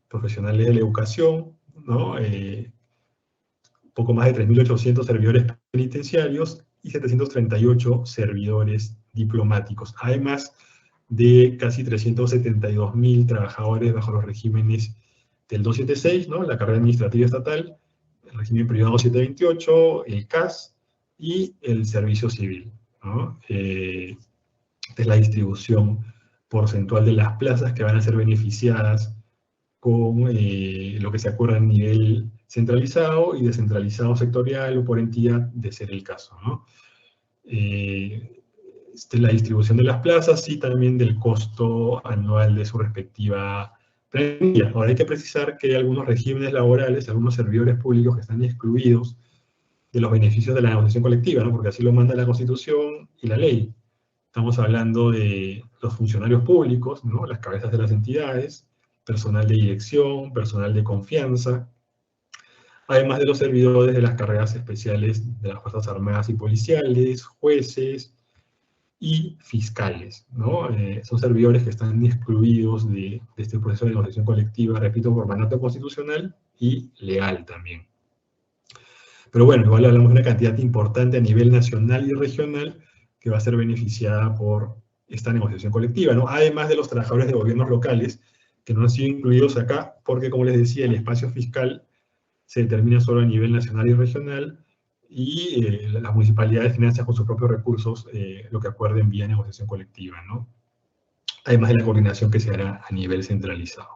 profesionales de la educación, ¿no? Poco más de 3.800 servidores penitenciarios y 738 servidores diplomáticos, además de casi 372.000 trabajadores bajo los regímenes del 276, ¿no? La carrera administrativa estatal, el régimen privado 728, el CAS y el servicio civil, ¿no? Esta es la distribución porcentual de las plazas que van a ser beneficiadas con lo que se acuerda a nivel centralizado y descentralizado sectorial o por entidad, de ser el caso, ¿no? Esta es la distribución de las plazas y también del costo anual de su respectiva planilla. Ahora hay que precisar que hay algunos regímenes laborales, algunos servidores públicos que están excluidos de los beneficios de la negociación colectiva, ¿no? Porque así lo manda la Constitución y la ley. Estamos hablando de los funcionarios públicos, ¿no? Las cabezas de las entidades, personal de dirección, personal de confianza, además de los servidores de las carreras especiales de las Fuerzas Armadas y Policiales, jueces y fiscales, ¿no? Son servidores que están excluidos de este proceso de negociación colectiva, repito, por mandato constitucional y legal también. Pero bueno, igual hablamos de una cantidad importante a nivel nacional y regional que va a ser beneficiada por esta negociación colectiva, ¿no? Además de los trabajadores de gobiernos locales, que no han sido incluidos acá, porque como les decía, el espacio fiscal se determina solo a nivel nacional y regional, y las municipalidades financian con sus propios recursos lo que acuerden vía negociación colectiva, ¿no? Además de la coordinación que se hará a nivel centralizado.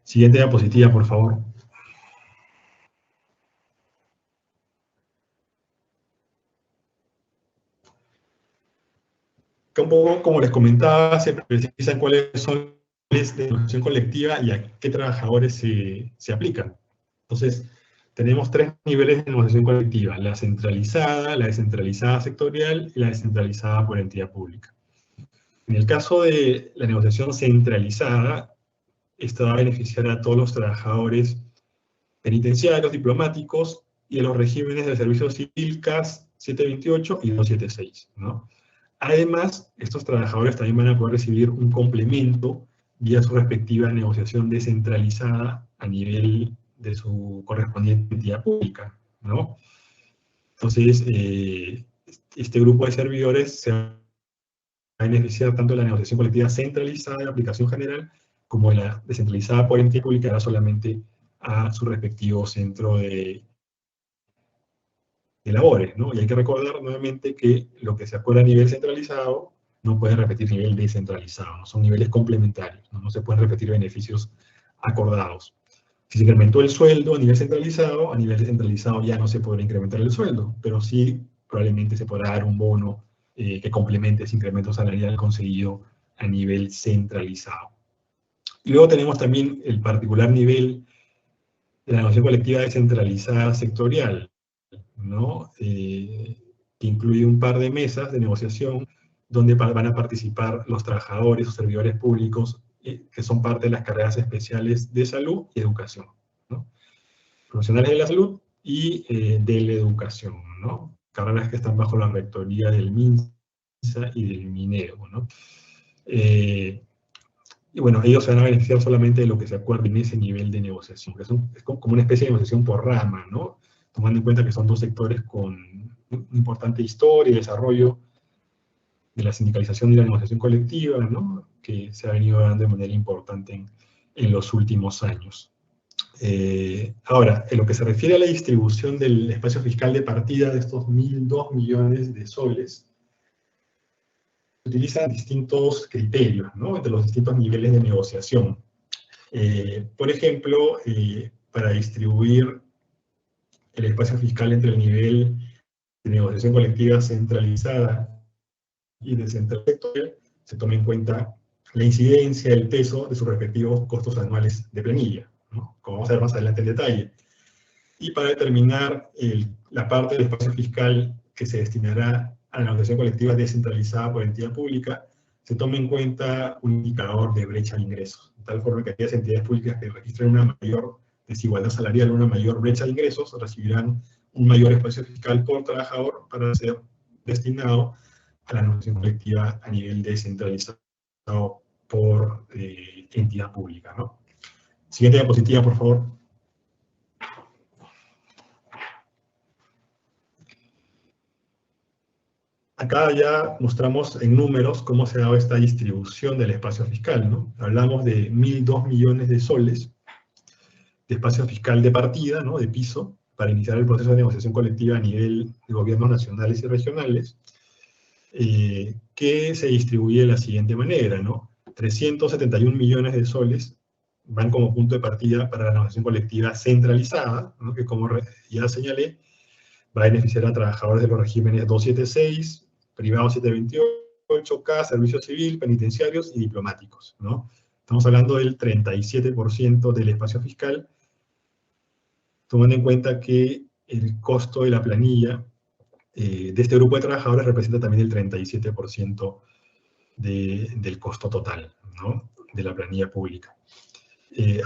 Siguiente diapositiva, por favor. Un poco, como les comentaba, se precisan cuáles son las de negociación colectiva y a qué trabajadores se aplican. Entonces, tenemos tres niveles de negociación colectiva: la centralizada, la descentralizada sectorial y la descentralizada por entidad pública. En el caso de la negociación centralizada, esta va a beneficiar a todos los trabajadores penitenciarios, diplomáticos y de los regímenes del servicio civil, CAS 728 y 276, ¿no? Además, estos trabajadores también van a poder recibir un complemento vía su respectiva negociación descentralizada a nivel de su correspondiente entidad pública, ¿no? Entonces, este grupo de servidores se va a beneficiar tanto de la negociación colectiva centralizada de aplicación general como de la descentralizada por entidad pública, solamente a su respectivo centro de labores, ¿no? Y hay que recordar nuevamente que lo que se acuerda a nivel centralizado no puede repetir nivel descentralizado, ¿no? Son niveles complementarios, ¿no? No se pueden repetir beneficios acordados. Si se incrementó el sueldo a nivel descentralizado ya no se podrá incrementar el sueldo, pero sí probablemente se podrá dar un bono que complemente ese incremento salarial conseguido a nivel centralizado. Y luego tenemos también el particular nivel de la negociación colectiva descentralizada sectorial, ¿no? Que incluye un par de mesas de negociación donde van a participar los trabajadores o servidores públicos que son parte de las carreras especiales de salud y educación, ¿no? Profesionales de la salud y de la educación, ¿no? Carreras que están bajo la rectoría del MINSA y del MINEDU, ¿no? Y bueno, ellos se van a beneficiar solamente de lo que se acuerde en ese nivel de negociación, que es como una especie de negociación por rama, ¿no? Tomando en cuenta que son dos sectores con una importante historia y desarrollo de la sindicalización y la negociación colectiva, ¿no? Que se ha venido dando de manera importante en los últimos años. Ahora, en lo que se refiere a la distribución del espacio fiscal de partida de estos 1.002 millones de soles, se utilizan distintos criterios, ¿no? Entre los distintos niveles de negociación. Por ejemplo, para distribuir el espacio fiscal entre el nivel de negociación colectiva centralizada y descentralizada, se toma en cuenta la incidencia, el peso de sus respectivos costos anuales de planilla, ¿no? Como vamos a ver más adelante en detalle. Y para determinar la parte del espacio fiscal que se destinará a la negociación colectiva descentralizada por entidad pública, se toma en cuenta un indicador de brecha de ingresos, de tal forma que aquellas entidades públicas que registren una mayor desigualdad salarial, una mayor brecha de ingresos, recibirán un mayor espacio fiscal por trabajador para ser destinado a la negociación colectiva a nivel descentralizado por entidad pública, ¿no? Siguiente diapositiva, por favor. Acá ya mostramos en números cómo se ha dado esta distribución del espacio fiscal, ¿no? Hablamos de 1.002 millones de soles de espacio fiscal de partida, ¿no? De piso, para iniciar el proceso de negociación colectiva a nivel de gobiernos nacionales y regionales, que se distribuye de la siguiente manera, ¿no? 371 millones de soles van como punto de partida para la negociación colectiva centralizada, ¿no? Que como ya señalé, va a beneficiar a trabajadores de los regímenes 276, privado 728K, servicio civil, penitenciarios y diplomáticos, ¿no? Estamos hablando del 37% del espacio fiscal, tomando en cuenta que el costo de la planilla de este grupo de trabajadores representa también el 37% del costo total, ¿no? De la planilla pública.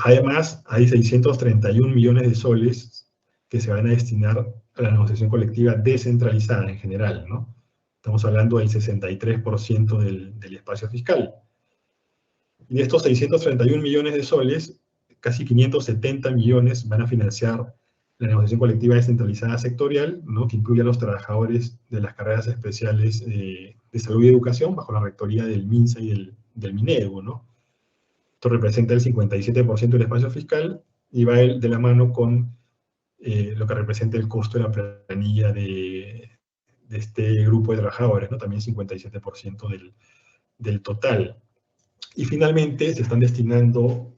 Además, hay 631 millones de soles que se van a destinar a la negociación colectiva descentralizada en general, ¿no? Estamos hablando del 63% del espacio fiscal. Y de estos 631 millones de soles, casi 570 millones van a financiar la negociación colectiva descentralizada sectorial, ¿no? Que incluye a los trabajadores de las carreras especiales de salud y educación bajo la rectoría del MINSA y del MINEDU, ¿no? Esto representa el 57% del espacio fiscal y va de la mano con lo que representa el costo de la planilla de este grupo de trabajadores, ¿no? También 57% del total. Y finalmente se están destinando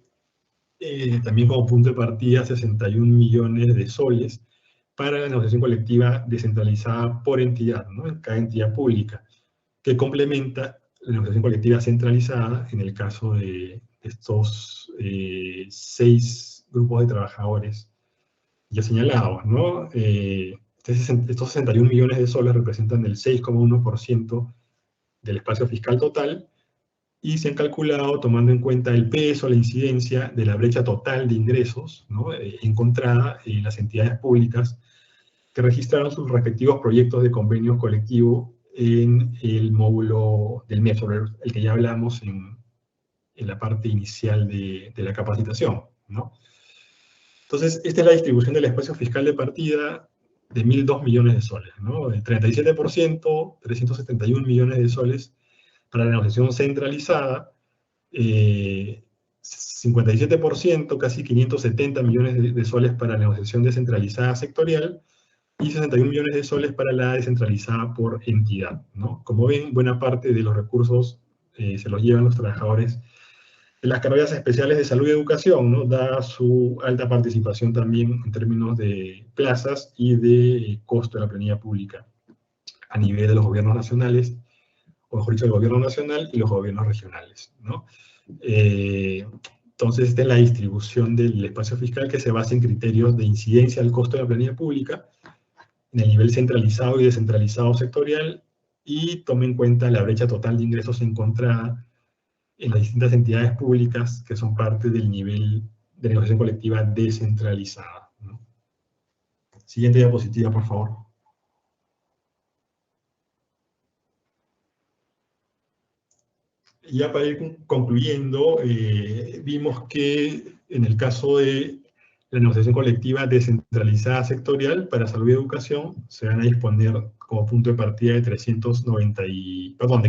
también como punto de partida 61 millones de soles para la negociación colectiva descentralizada por entidad, ¿no? En cada entidad pública, que complementa la negociación colectiva centralizada en el caso de estos 6 grupos de trabajadores ya señalados, ¿no? Estos 61 millones de soles representan el 6,1% del espacio fiscal total y se han calculado tomando en cuenta el peso, la incidencia de la brecha total de ingresos, ¿no? Encontrada en las entidades públicas que registraron sus respectivos proyectos de convenio colectivo en el módulo del MEF, sobre el que ya hablamos en la parte inicial de la capacitación, ¿no? Entonces, esta es la distribución del espacio fiscal de partida de 1.002 millones de soles, ¿no? El 37%, 371 millones de soles para la negociación centralizada, 57%, casi 570 millones de soles para la negociación descentralizada sectorial, y 61 millones de soles para la descentralizada por entidad, ¿no? Como ven, buena parte de los recursos se los llevan los trabajadores Las carreras especiales de salud y educación, ¿no? Dada su alta participación también en términos de plazas y de costo de la planilla pública a nivel de los gobiernos nacionales, o mejor dicho, el gobierno nacional y los gobiernos regionales, ¿no? Entonces, esta es la distribución del espacio fiscal que se basa en criterios de incidencia del costo de la planilla pública en el nivel centralizado y descentralizado sectorial, y toma en cuenta la brecha total de ingresos encontrada en las distintas entidades públicas que son parte del nivel de negociación colectiva descentralizada, ¿no? Siguiente diapositiva, por favor. Ya para ir concluyendo, vimos que en el caso de la negociación colectiva descentralizada sectorial para salud y educación, se van a disponer como punto de partida de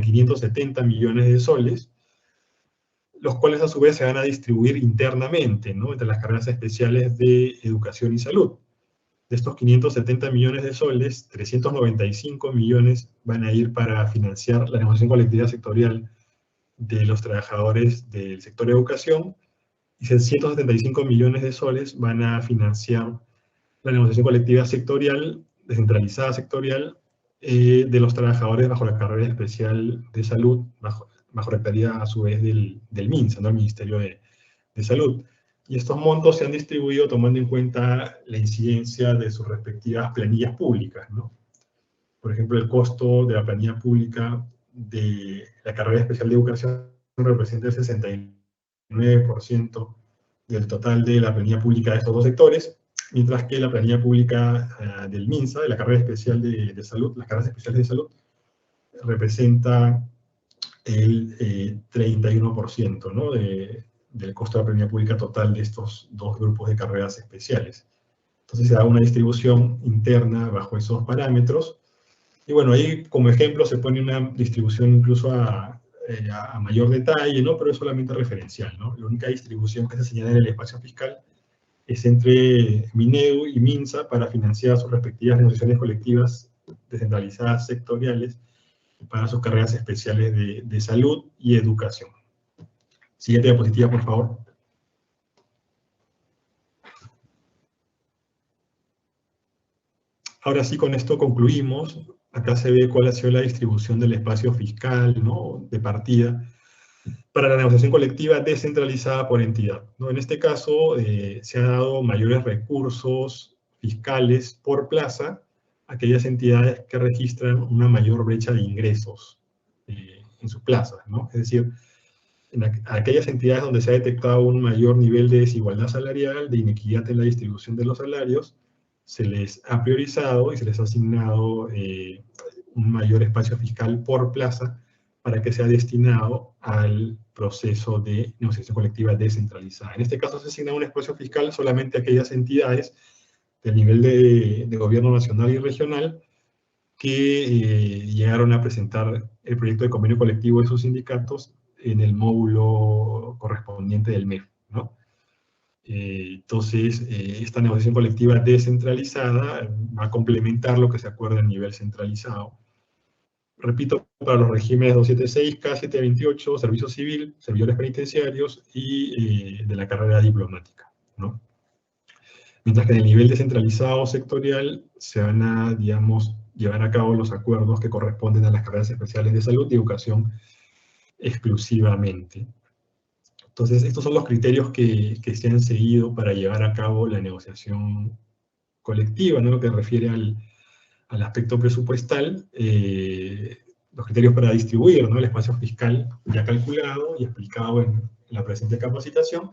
570 millones de soles, los cuales a su vez se van a distribuir internamente, ¿no?, entre las carreras especiales de educación y salud. De estos 570 millones de soles, 395 millones van a ir para financiar la negociación colectiva sectorial de los trabajadores del sector de educación, y 675 millones de soles van a financiar la negociación colectiva sectorial, descentralizada sectorial, de los trabajadores bajo la carrera especial de salud, bajo rectoría a su vez del MINSA, ¿no?, el Ministerio de Salud. Y estos montos se han distribuido tomando en cuenta la incidencia de sus respectivas planillas públicas, ¿no? Por ejemplo, el costo de la planilla pública de la carrera especial de educación representa el 69% del total de la planilla pública de estos dos sectores, mientras que la planilla pública del MINSA, de la carrera especial de salud, las carreras especiales de salud, representa el 31%, ¿no?, del costo de la planilla pública total de estos dos grupos de carreras especiales. Entonces se da una distribución interna bajo esos parámetros. Y bueno, ahí como ejemplo se pone una distribución incluso a mayor detalle, ¿no?, pero es solamente referencial, ¿no? La única distribución que se señala en el espacio fiscal es entre Minedu y MINSA para financiar sus respectivas negociaciones colectivas descentralizadas sectoriales para sus carreras especiales de salud y educación. Siguiente diapositiva, por favor. Ahora sí, con esto concluimos. Acá se ve cuál ha sido la distribución del espacio fiscal, ¿no?, de partida para la negociación colectiva descentralizada por entidad, ¿no? En este caso, se han dado mayores recursos fiscales por plaza a aquellas entidades que registran una mayor brecha de ingresos en sus plazas, ¿no? Es decir, en aquellas entidades donde se ha detectado un mayor nivel de desigualdad salarial, de inequidad en la distribución de los salarios, se les ha priorizado y se les ha asignado un mayor espacio fiscal por plaza para que sea destinado al proceso de negociación colectiva descentralizada. En este caso se asigna un espacio fiscal solamente a aquellas entidades del nivel de gobierno nacional y regional que llegaron a presentar el proyecto de convenio colectivo de sus sindicatos en el módulo correspondiente del MEF, ¿no? Entonces, esta negociación colectiva descentralizada va a complementar lo que se acuerda a nivel centralizado. Repito, para los regímenes 276, K728, servicio civil, servidores penitenciarios y de la carrera diplomática, ¿no? Mientras que en el nivel descentralizado sectorial se van a, digamos, llevar a cabo los acuerdos que corresponden a las carreras especiales de salud y educación exclusivamente. Entonces, estos son los criterios que se han seguido para llevar a cabo la negociación colectiva, ¿no?, lo que refiere al aspecto presupuestal, los criterios para distribuir, ¿no?, el espacio fiscal ya calculado y explicado en la presente capacitación.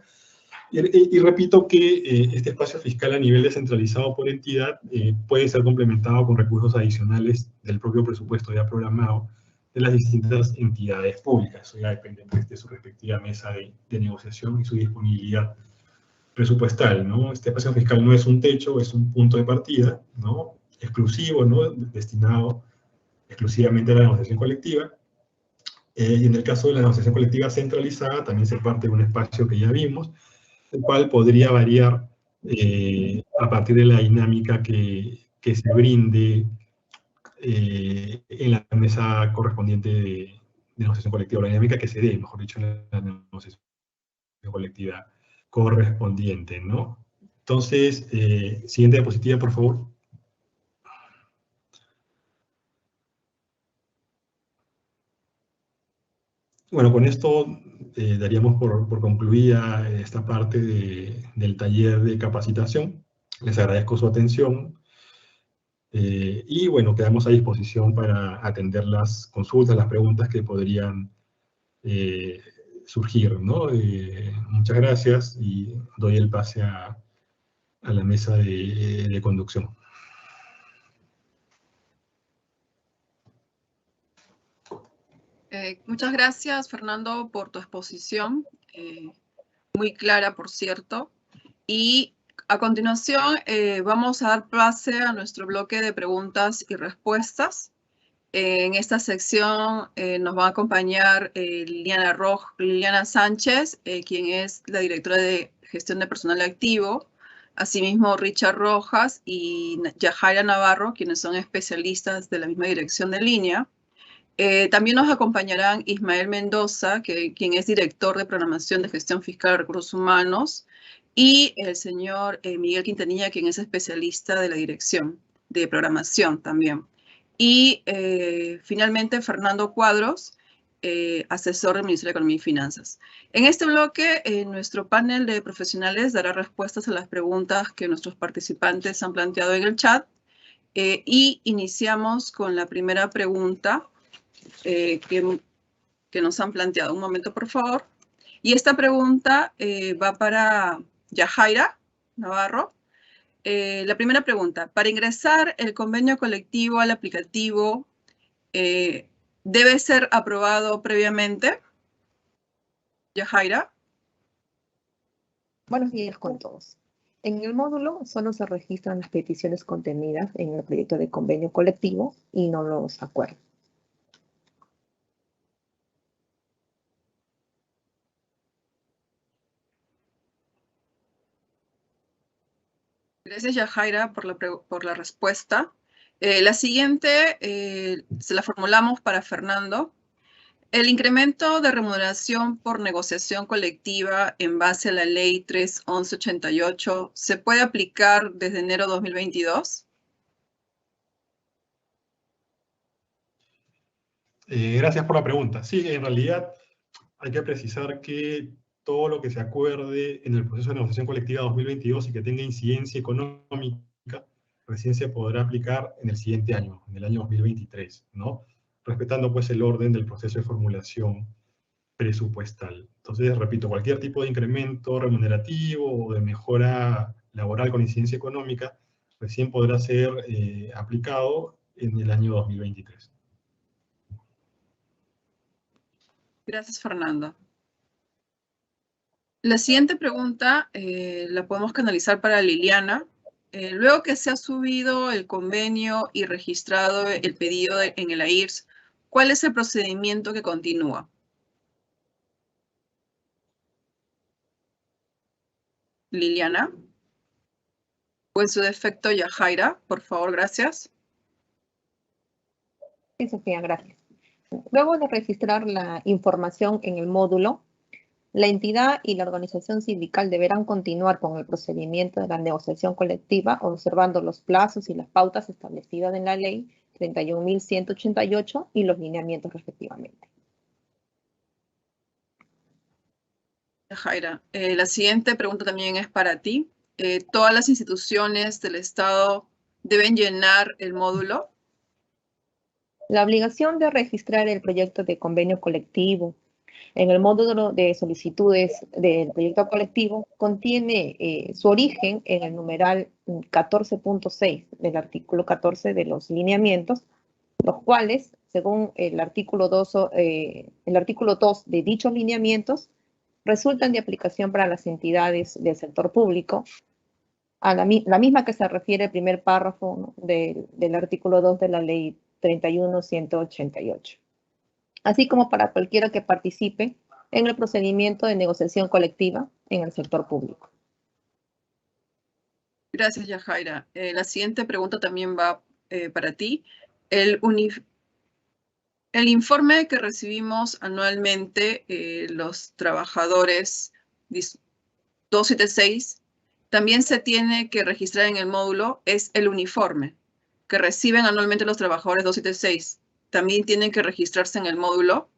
Y repito que este espacio fiscal a nivel descentralizado por entidad puede ser complementado con recursos adicionales del propio presupuesto ya programado de las distintas entidades públicas. Eso ya depende de su respectiva mesa de negociación y su disponibilidad presupuestal, ¿no? Este espacio fiscal no es un techo, es un punto de partida, ¿no?, exclusivo, ¿no?, destinado exclusivamente a la negociación colectiva. Y en el caso de la negociación colectiva centralizada, también se parte de un espacio que ya vimos, el cual podría variar a partir de la dinámica que se brinde en la mesa correspondiente de negociación colectiva, la dinámica que se dé, mejor dicho, en la negociación colectiva correspondiente, ¿no? Entonces, siguiente diapositiva, por favor. Bueno, con esto daríamos por concluida esta parte del taller de capacitación. Les agradezco su atención. Y bueno, quedamos a disposición para atender las consultas, las preguntas que podrían surgir, ¿no? Muchas gracias y doy el pase a la mesa de conducción. Muchas gracias, Fernando, por tu exposición, muy clara, por cierto. Y a continuación vamos a dar pase a nuestro bloque de preguntas y respuestas. En esta sección nos va a acompañar Liliana Sánchez, quien es la directora de Gestión de Personal Activo, asimismo Richard Rojas y Yajaira Navarro, quienes son especialistas de la misma dirección de línea. También nos acompañarán Ismael Mendoza, quien es director de Programación de Gestión Fiscal de Recursos Humanos, y el señor Miguel Quintanilla, quien es especialista de la Dirección de Programación también. Y finalmente Fernando Cuadros, asesor del Ministerio de Economía y Finanzas. En este bloque, nuestro panel de profesionales dará respuestas a las preguntas que nuestros participantes han planteado en el chat. Y iniciamos con la primera pregunta que nos han planteado. Un momento, por favor. Y esta pregunta va para Yajaira Navarro. La primera pregunta, para ingresar el convenio colectivo al aplicativo, ¿debe ser aprobado previamente? Yajaira. Buenos días con todos. En el módulo solo se registran las peticiones contenidas en el proyecto de convenio colectivo y no los acuerdos. Gracias, Yajaira, por la respuesta. La siguiente se la formulamos para Fernando. El incremento de remuneración por negociación colectiva en base a la Ley 3.1188 ¿se puede aplicar desde enero de 2022? Gracias por la pregunta. Sí, en realidad hay que precisar que todo lo que se acuerde en el proceso de negociación colectiva 2022 y que tenga incidencia económica, recién se podrá aplicar en el siguiente año, en el año 2023, ¿no? Respetando pues el orden del proceso de formulación presupuestal. Entonces, repito, cualquier tipo de incremento remunerativo o de mejora laboral con incidencia económica recién podrá ser aplicado en el año 2023. Gracias, Fernando. La siguiente pregunta la podemos canalizar para Liliana. Luego que se ha subido el convenio y registrado el pedido en el AIRS, ¿cuál es el procedimiento que continúa? Liliana. O en su defecto, Yajaira, por favor, gracias. Sí, Sofía, gracias. Luego de registrar la información en el módulo, la entidad y la organización sindical deberán continuar con el procedimiento de la negociación colectiva, observando los plazos y las pautas establecidas en la Ley 31.188 y los lineamientos respectivamente. Jaira, la siguiente pregunta también es para ti. ¿Todas las instituciones del Estado deben llenar el módulo? La obligación de registrar el proyecto de convenio colectivo en el módulo de solicitudes del proyecto colectivo contiene su origen en el numeral 14.6 del artículo 14 de los lineamientos, los cuales, según el artículo 2 de dichos lineamientos, resultan de aplicación para las entidades del sector público, a la misma que se refiere el primer párrafo, ¿no?, del artículo 2 de la Ley 31.188. Así como para cualquiera que participe en el procedimiento de negociación colectiva en el sector público. Gracias, Yajaira. La siguiente pregunta también va para ti. El informe que recibimos anualmente los trabajadores 276, también se tiene que registrar en el módulo es el uniforme que reciben anualmente los trabajadores 276. ¿También tienen que registrarse en el módulo?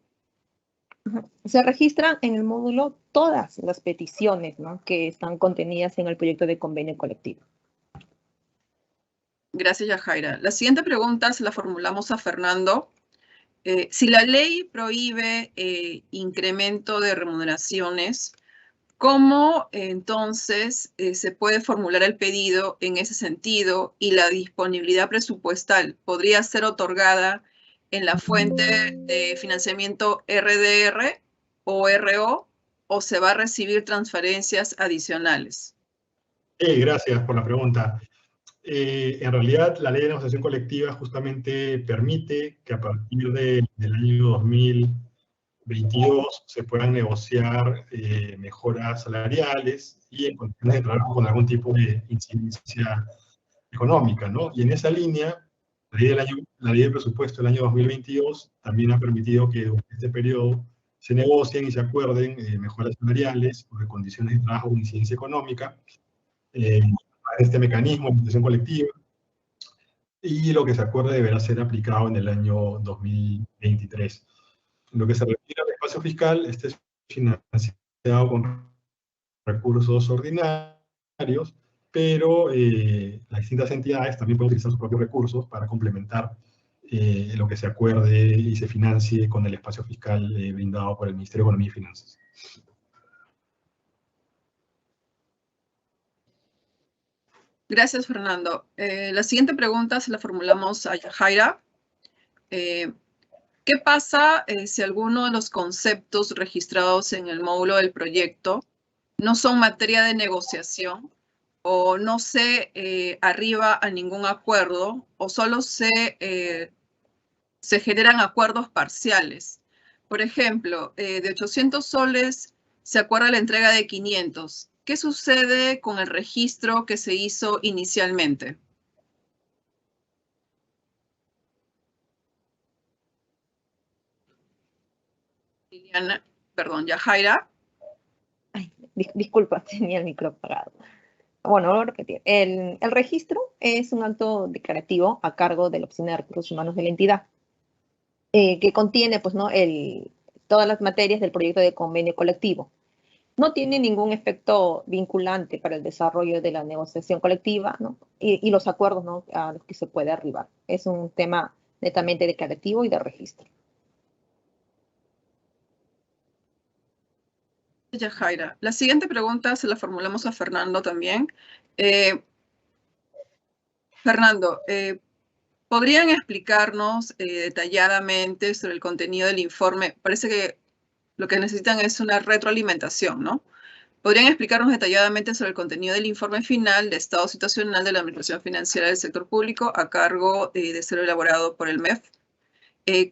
Se registran en el módulo todas las peticiones, ¿no?, que están contenidas en el proyecto de convenio colectivo. Gracias, Yajaira. La siguiente pregunta se la formulamos a Fernando. Si la ley prohíbe incremento de remuneraciones, ¿cómo entonces se puede formular el pedido en ese sentido y la disponibilidad presupuestal podría ser otorgada en la fuente de financiamiento RDR o RO o se va a recibir transferencias adicionales? Gracias por la pregunta. En realidad, la ley de negociación colectiva justamente permite que a partir del año 2022 se puedan negociar mejoras salariales y en condiciones de trabajo con algún tipo de incidencia económica, ¿no? Y en esa línea, la ley de presupuesto del año 2022 también ha permitido que durante este periodo se negocien y se acuerden mejoras salariales o de condiciones de trabajo con incidencia económica, este mecanismo de negociación colectiva, y lo que se acuerde deberá ser aplicado en el año 2023. En lo que se refiere al espacio fiscal, este es financiado con recursos ordinarios, pero las distintas entidades también pueden utilizar sus propios recursos para complementar lo que se acuerde y se financie con el espacio fiscal brindado por el Ministerio de Economía y Finanzas. Gracias, Fernando. La siguiente pregunta se la formulamos a Yajaira. ¿Qué pasa si alguno de los conceptos registrados en el módulo del proyecto no son materia de negociación o no se arriba a ningún acuerdo o solo se generan acuerdos parciales? Por ejemplo, de 800 soles se acuerda la entrega de 500. ¿Qué sucede con el registro que se hizo inicialmente? Liliana, perdón, Yajaira. Ay, disculpa, tenía el micro apagado. Bueno, lo voy a repetir. El registro es un acto declarativo a cargo de la Oficina de Recursos Humanos de la entidad, que contiene, pues, ¿no?, todas las materias del proyecto de convenio colectivo. No tiene ningún efecto vinculante para el desarrollo de la negociación colectiva, ¿no?, y los acuerdos, ¿no?, a los que se puede arribar. Es un tema netamente declarativo y de registro. Yajaira. La siguiente pregunta se la formulamos a Fernando también. Fernando, ¿podrían explicarnos detalladamente sobre el contenido del informe? Parece que lo que necesitan es una retroalimentación, ¿no? ¿Podrían explicarnos detalladamente sobre el contenido del informe final de estado situacional de la Administración Financiera del Sector Público a cargo de ser elaborado por el MEF?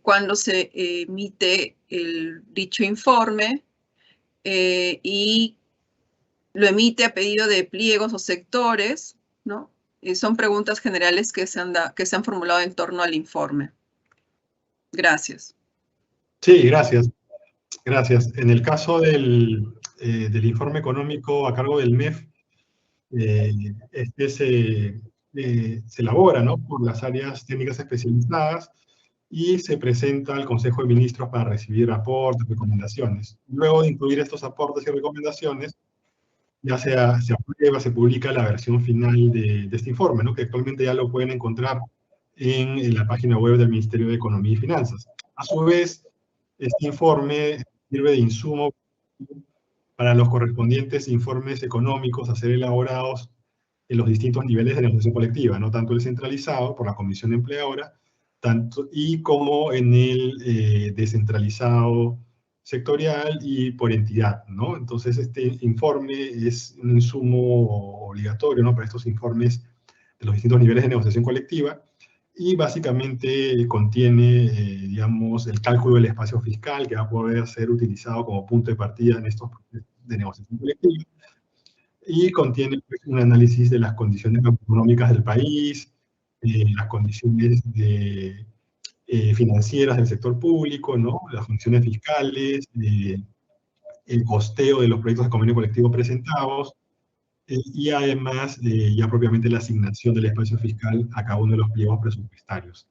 ¿Cuándo se emite dicho informe? Y lo emite a pedido de pliegos o sectores, ¿no? Son preguntas generales que se han formulado en torno al informe. Gracias. Sí, gracias. Gracias. En el caso del informe económico a cargo del MEF, este se elabora, ¿no?, por las áreas técnicas especializadas y se presenta al Consejo de Ministros para recibir aportes, recomendaciones. Luego de incluir estos aportes y recomendaciones, ya se aprueba, se publica la versión final de este informe, ¿no?, que actualmente ya lo pueden encontrar en la página web del Ministerio de Economía y Finanzas. A su vez, este informe sirve de insumo para los correspondientes informes económicos a ser elaborados en los distintos niveles de negociación colectiva, no tanto el centralizado por la Comisión Empleadora, y como en el descentralizado sectorial y por entidad, ¿no? Entonces, este informe es un insumo obligatorio, ¿no?, para estos informes de los distintos niveles de negociación colectiva, y básicamente contiene, digamos, el cálculo del espacio fiscal que va a poder ser utilizado como punto de partida en estos procesos de negociación colectiva, y contiene, pues, un análisis de las condiciones económicas del país, las condiciones financieras del sector público, ¿no?, las funciones fiscales, el costeo de los proyectos de convenio colectivo presentados, y además ya propiamente la asignación del espacio fiscal a cada uno de los pliegos presupuestarios.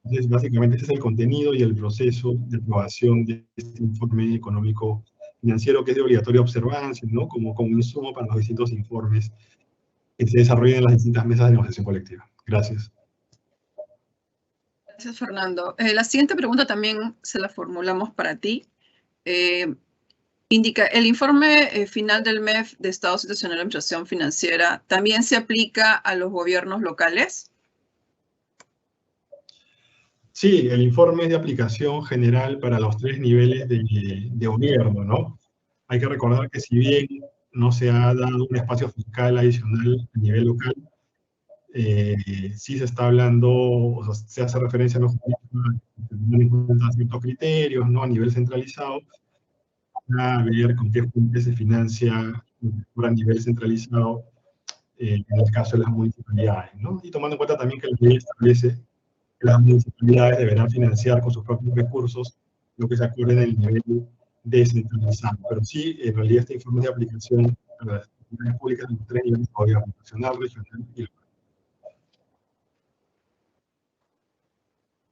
Entonces, básicamente ese es el contenido y el proceso de aprobación de este informe económico financiero, que es de obligatoria observancia, ¿no? Como insumo para los distintos informes que se desarrollan en las distintas mesas de negociación colectiva. Gracias. Gracias, Fernando. La siguiente pregunta también se la formulamos para ti. Indica, ¿el informe final del MEF de Estado Situacional de Administración Financiera también se aplica a los gobiernos locales? Sí, el informe es de aplicación general para los 3 niveles de gobierno, ¿no? Hay que recordar que si bien no se ha dado un espacio fiscal adicional a nivel local, sí se está hablando, o sea, se hace referencia a tener en cuenta ciertos criterios, ¿no? A nivel centralizado, a ver con qué fuentes se financia a nivel centralizado, en el caso de las municipalidades, ¿no? Y tomando en cuenta también que la ley establece que las municipalidades deberán financiar con sus propios recursos lo que se acuerde en el nivel descentralizado. Pero sí, en realidad este informe es de aplicación a las autoridades públicas de los 3 niveles de gobierno, nacional, regional y local.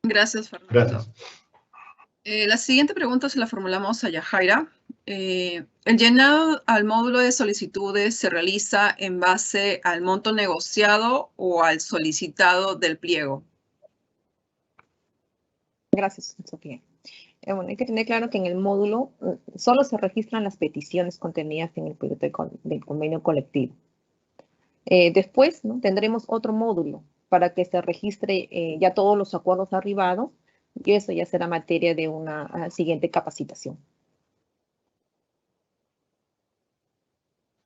Gracias, Fernando. Gracias. La siguiente pregunta se la formulamos a Yajaira. ¿El llenado al módulo de solicitudes se realiza en base al monto negociado o al solicitado del pliego? Gracias, Sofía. Bueno, hay que tener claro que en el módulo solo se registran las peticiones contenidas en el proyecto del convenio colectivo. Después, ¿no?, tendremos otro módulo para que se registre ya todos los acuerdos arribados, y eso ya será materia de una siguiente capacitación.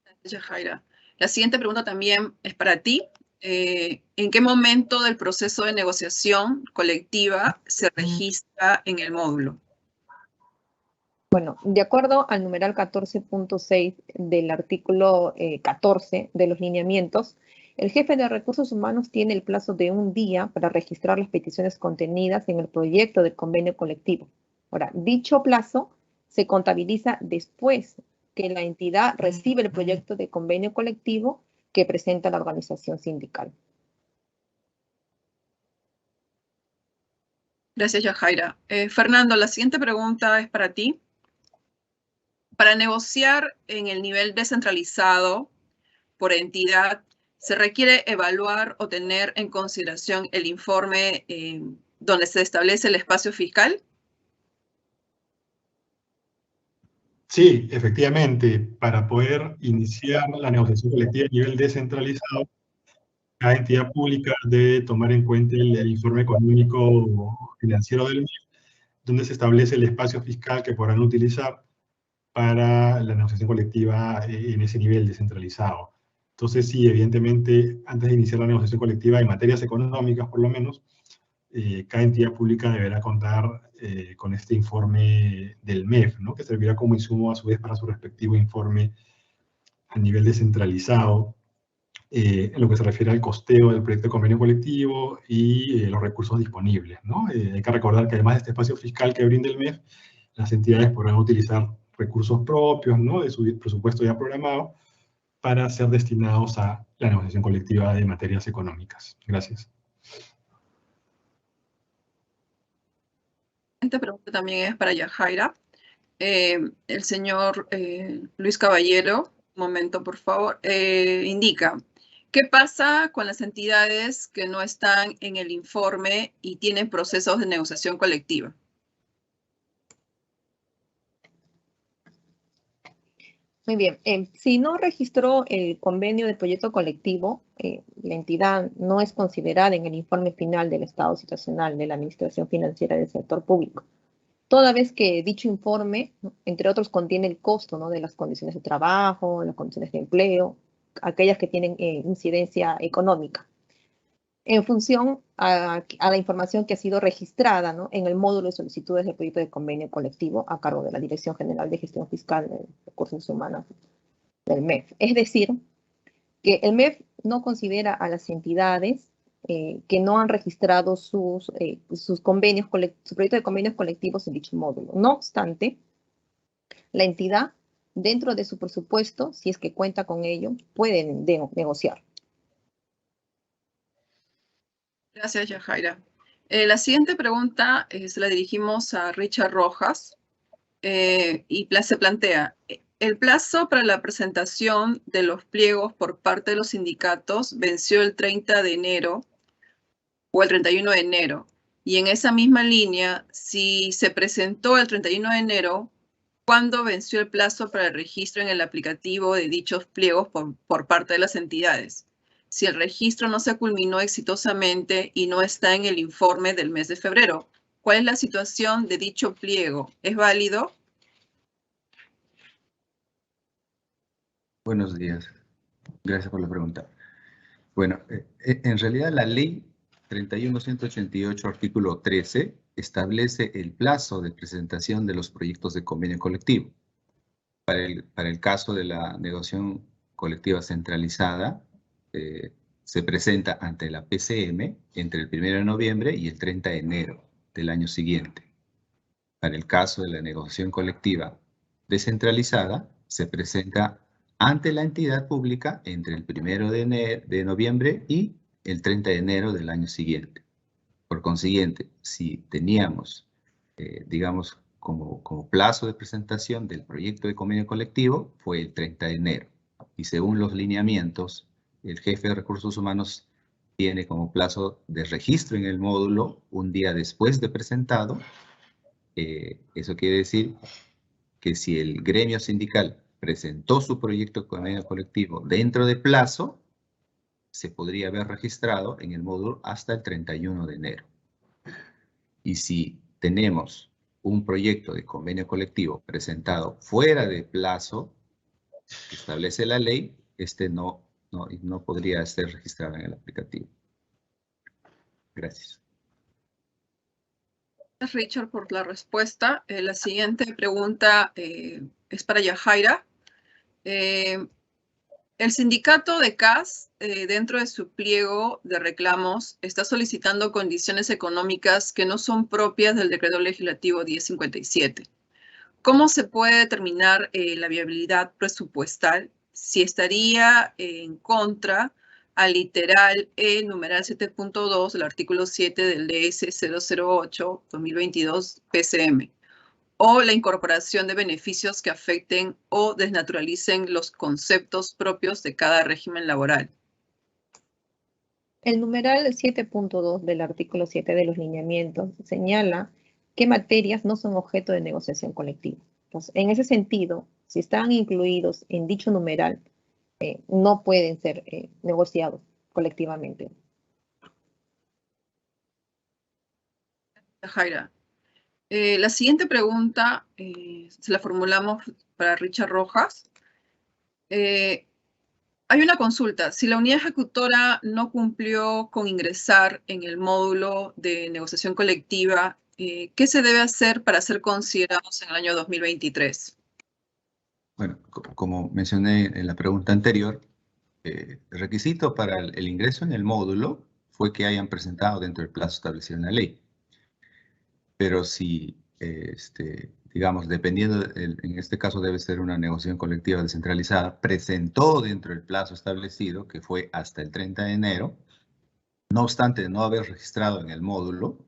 Gracias, Yajaira. La siguiente pregunta también es para ti. ¿En qué momento del proceso de negociación colectiva se registra en el módulo? Bueno, de acuerdo al numeral 14.6 del artículo 14 de los lineamientos, el jefe de recursos humanos tiene el plazo de 1 día para registrar las peticiones contenidas en el proyecto del convenio colectivo. Ahora, dicho plazo se contabiliza después que la entidad recibe el proyecto de convenio colectivo que presenta la organización sindical. Gracias, Yajaira. Fernando, la siguiente pregunta es para ti. Para negociar en el nivel descentralizado por entidad, ¿se requiere evaluar o tener en consideración el informe donde se establece el espacio fiscal? Sí, efectivamente, para poder iniciar la negociación colectiva a nivel descentralizado, cada entidad pública debe tomar en cuenta el informe económico financiero del MEF, donde se establece el espacio fiscal que podrán utilizar para la negociación colectiva en ese nivel descentralizado. Entonces, sí, evidentemente, antes de iniciar la negociación colectiva, en materias económicas por lo menos, cada entidad pública deberá contar con este informe del MEF, ¿no?, que servirá como insumo a su vez para su respectivo informe a nivel descentralizado, en lo que se refiere al costeo del proyecto de convenio colectivo y los recursos disponibles, ¿no? Hay que recordar que además de este espacio fiscal que brinda el MEF, las entidades podrán utilizar recursos propios, ¿no?, de su presupuesto ya programado para ser destinados a la negociación colectiva de materias económicas. Gracias. La siguiente pregunta también es para Yajaira. El señor Luis Caballero, un momento por favor, indica, ¿qué pasa con las entidades que no están en el informe y tienen procesos de negociación colectiva? Muy bien, si no registró el convenio de proyecto colectivo, la entidad no es considerada en el informe final del estado situacional de la Administración Financiera del Sector Público, toda vez que dicho informe, ¿no?, entre otros, contiene el costo, ¿no?, de las condiciones de trabajo, las condiciones de empleo, aquellas que tienen incidencia económica, en función a la información que ha sido registrada, ¿no?, en el módulo de solicitudes del proyecto de convenio colectivo a cargo de la Dirección General de Gestión Fiscal de Recursos Humanos del MEF. Es decir, que el MEF no considera a las entidades que no han registrado sus convenios, su proyecto de convenios colectivos en dicho módulo. No obstante, la entidad dentro de su presupuesto, si es que cuenta con ello, pueden negociar. Gracias, Yajaira. La siguiente pregunta se la dirigimos a Richard Rojas y se plantea, el plazo para la presentación de los pliegos por parte de los sindicatos venció el 30 de enero o el 31 de enero. Y en esa misma línea, si se presentó el 31 de enero, ¿cuándo venció el plazo para el registro en el aplicativo de dichos pliegos por parte de las entidades? Si el registro no se culminó exitosamente y no está en el informe del mes de febrero, ¿cuál es la situación de dicho pliego? ¿Es válido? Buenos días. Gracias por la pregunta. Bueno, en realidad la ley 31.188, artículo 13, establece el plazo de presentación de los proyectos de convenio colectivo. Para el caso de la negociación colectiva centralizada, se presenta ante la PCM entre el 1 de noviembre y el 30 de enero del año siguiente. Para el caso de la negociación colectiva descentralizada, se presenta ante la entidad pública entre el 1 de noviembre y el 30 de enero del año siguiente. Por consiguiente, si teníamos, digamos, como plazo de presentación del proyecto de convenio colectivo, fue el 30 de enero. Y según los lineamientos, el jefe de recursos humanos tiene como plazo de registro en el módulo un día después de presentado. Eso quiere decir que si el gremio sindical presentó su proyecto de convenio colectivo dentro de plazo, se podría haber registrado en el módulo hasta el 31 de enero. Y si tenemos un proyecto de convenio colectivo presentado fuera de plazo que establece la ley, no podría ser registrado en el aplicativo. Gracias. Gracias, Richard, por la respuesta. La siguiente pregunta es para Yajaira. El sindicato de CAS, dentro de su pliego de reclamos, está solicitando condiciones económicas que no son propias del Decreto Legislativo 1057. ¿Cómo se puede determinar la viabilidad presupuestal si estaría en contra al literal E, numeral 7.2 del artículo 7 del DS 008-2022 PCM? O la incorporación de beneficios que afecten o desnaturalicen los conceptos propios de cada régimen laboral. El numeral 7.2 del artículo 7 de los lineamientos señala qué materias no son objeto de negociación colectiva. Entonces, en ese sentido, si están incluidos en dicho numeral, no pueden ser negociados colectivamente. Jaira. La siguiente pregunta se la formulamos para Richard Rojas. Hay una consulta. Si la unidad ejecutora no cumplió con ingresar en el módulo de negociación colectiva, ¿qué se debe hacer para ser considerados en el año 2023? Bueno, como mencioné en la pregunta anterior, el requisito para el ingreso en el módulo fue que hayan presentado dentro del plazo establecido en la ley. Pero si, digamos, dependiendo, en este caso debe ser una negociación colectiva descentralizada, presentó dentro del plazo establecido, que fue hasta el 30 de enero, no obstante no haber registrado en el módulo,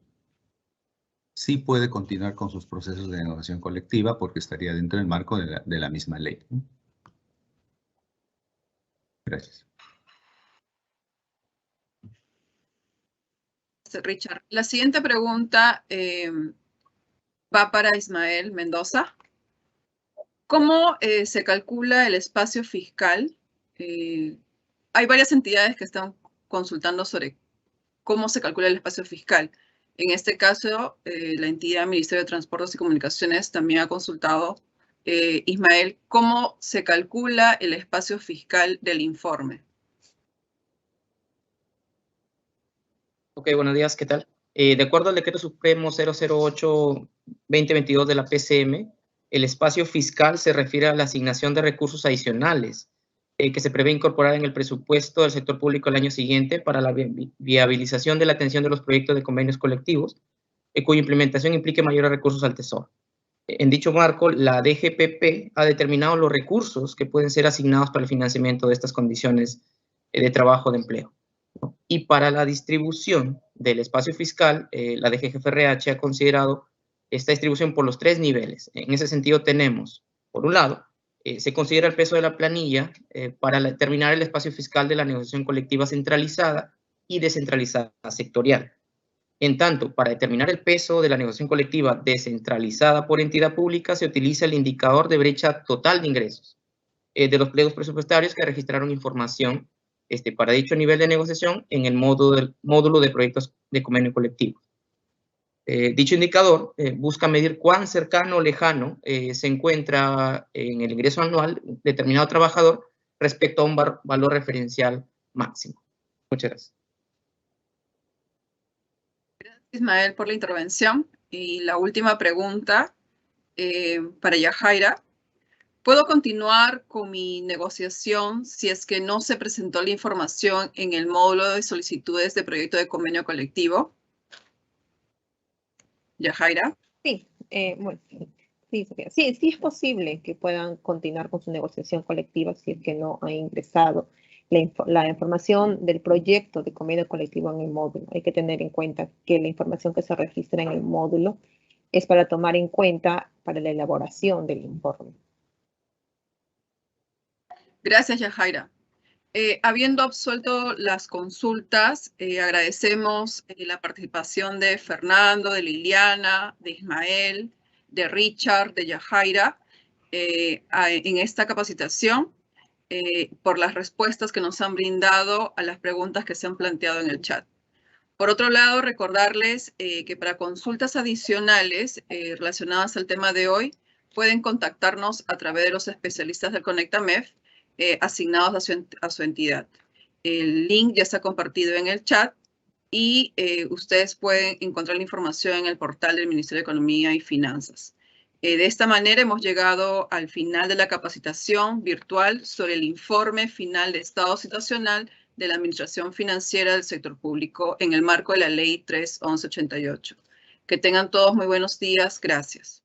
sí puede continuar con sus procesos de negociación colectiva porque estaría dentro del marco de la misma ley. Gracias. Richard. La siguiente pregunta va para Ismael Mendoza. ¿Cómo se calcula el espacio fiscal? Hay varias entidades que están consultando sobre cómo se calcula el espacio fiscal. En este caso, la entidad Ministerio de Transportes y Comunicaciones también ha consultado. Ismael, ¿cómo se calcula el espacio fiscal del informe? Ok, buenos días, ¿qué tal? De acuerdo al Decreto Supremo 008-2022 de la PCM, el espacio fiscal se refiere a la asignación de recursos adicionales que se prevé incorporar en el presupuesto del sector público el año siguiente para la viabilización de la atención de los proyectos de convenios colectivos, cuya implementación implique mayores recursos al Tesoro. En dicho marco, la DGPP ha determinado los recursos que pueden ser asignados para el financiamiento de estas condiciones de trabajo de empleo, ¿no? Y para la distribución del espacio fiscal, la DGFRH ha considerado esta distribución por los 3 niveles. En ese sentido tenemos, por un lado, se considera el peso de la planilla para determinar el espacio fiscal de la negociación colectiva centralizada y descentralizada sectorial. En tanto, para determinar el peso de la negociación colectiva descentralizada por entidad pública, se utiliza el indicador de brecha total de ingresos de los pliegos presupuestarios que registraron información para dicho nivel de negociación en el módulo de proyectos de convenio colectivo. Dicho indicador busca medir cuán cercano o lejano se encuentra en el ingreso anual determinado trabajador respecto a un valor referencial máximo. Muchas gracias. Ismael, por la intervención. Y la última pregunta para Yajaira. ¿Puedo continuar con mi negociación si es que no se presentó la información en el módulo de solicitudes de proyecto de convenio colectivo? Yajaira. Sí, bueno, sí, Sofía. Sí es posible que puedan continuar con su negociación colectiva si es que no ha ingresado la información del proyecto de convenio colectivo en el módulo. Hay que tener en cuenta que la información que se registra en el módulo es para tomar en cuenta para la elaboración del informe. Gracias, Yajaira. Habiendo absuelto las consultas, agradecemos la participación de Fernando, de Liliana, de Ismael, de Richard, de Yajaira en esta capacitación por las respuestas que nos han brindado a las preguntas que se han planteado en el chat. Por otro lado, recordarles que para consultas adicionales relacionadas al tema de hoy, pueden contactarnos a través de los especialistas del CONECTAMEF asignados a su entidad. El link ya está compartido en el chat y ustedes pueden encontrar la información en el portal del Ministerio de Economía y Finanzas. De esta manera hemos llegado al final de la capacitación virtual sobre el informe final de estado situacional de la Administración Financiera del Sector Público en el marco de la Ley 3.1188. Que tengan todos muy buenos días. Gracias.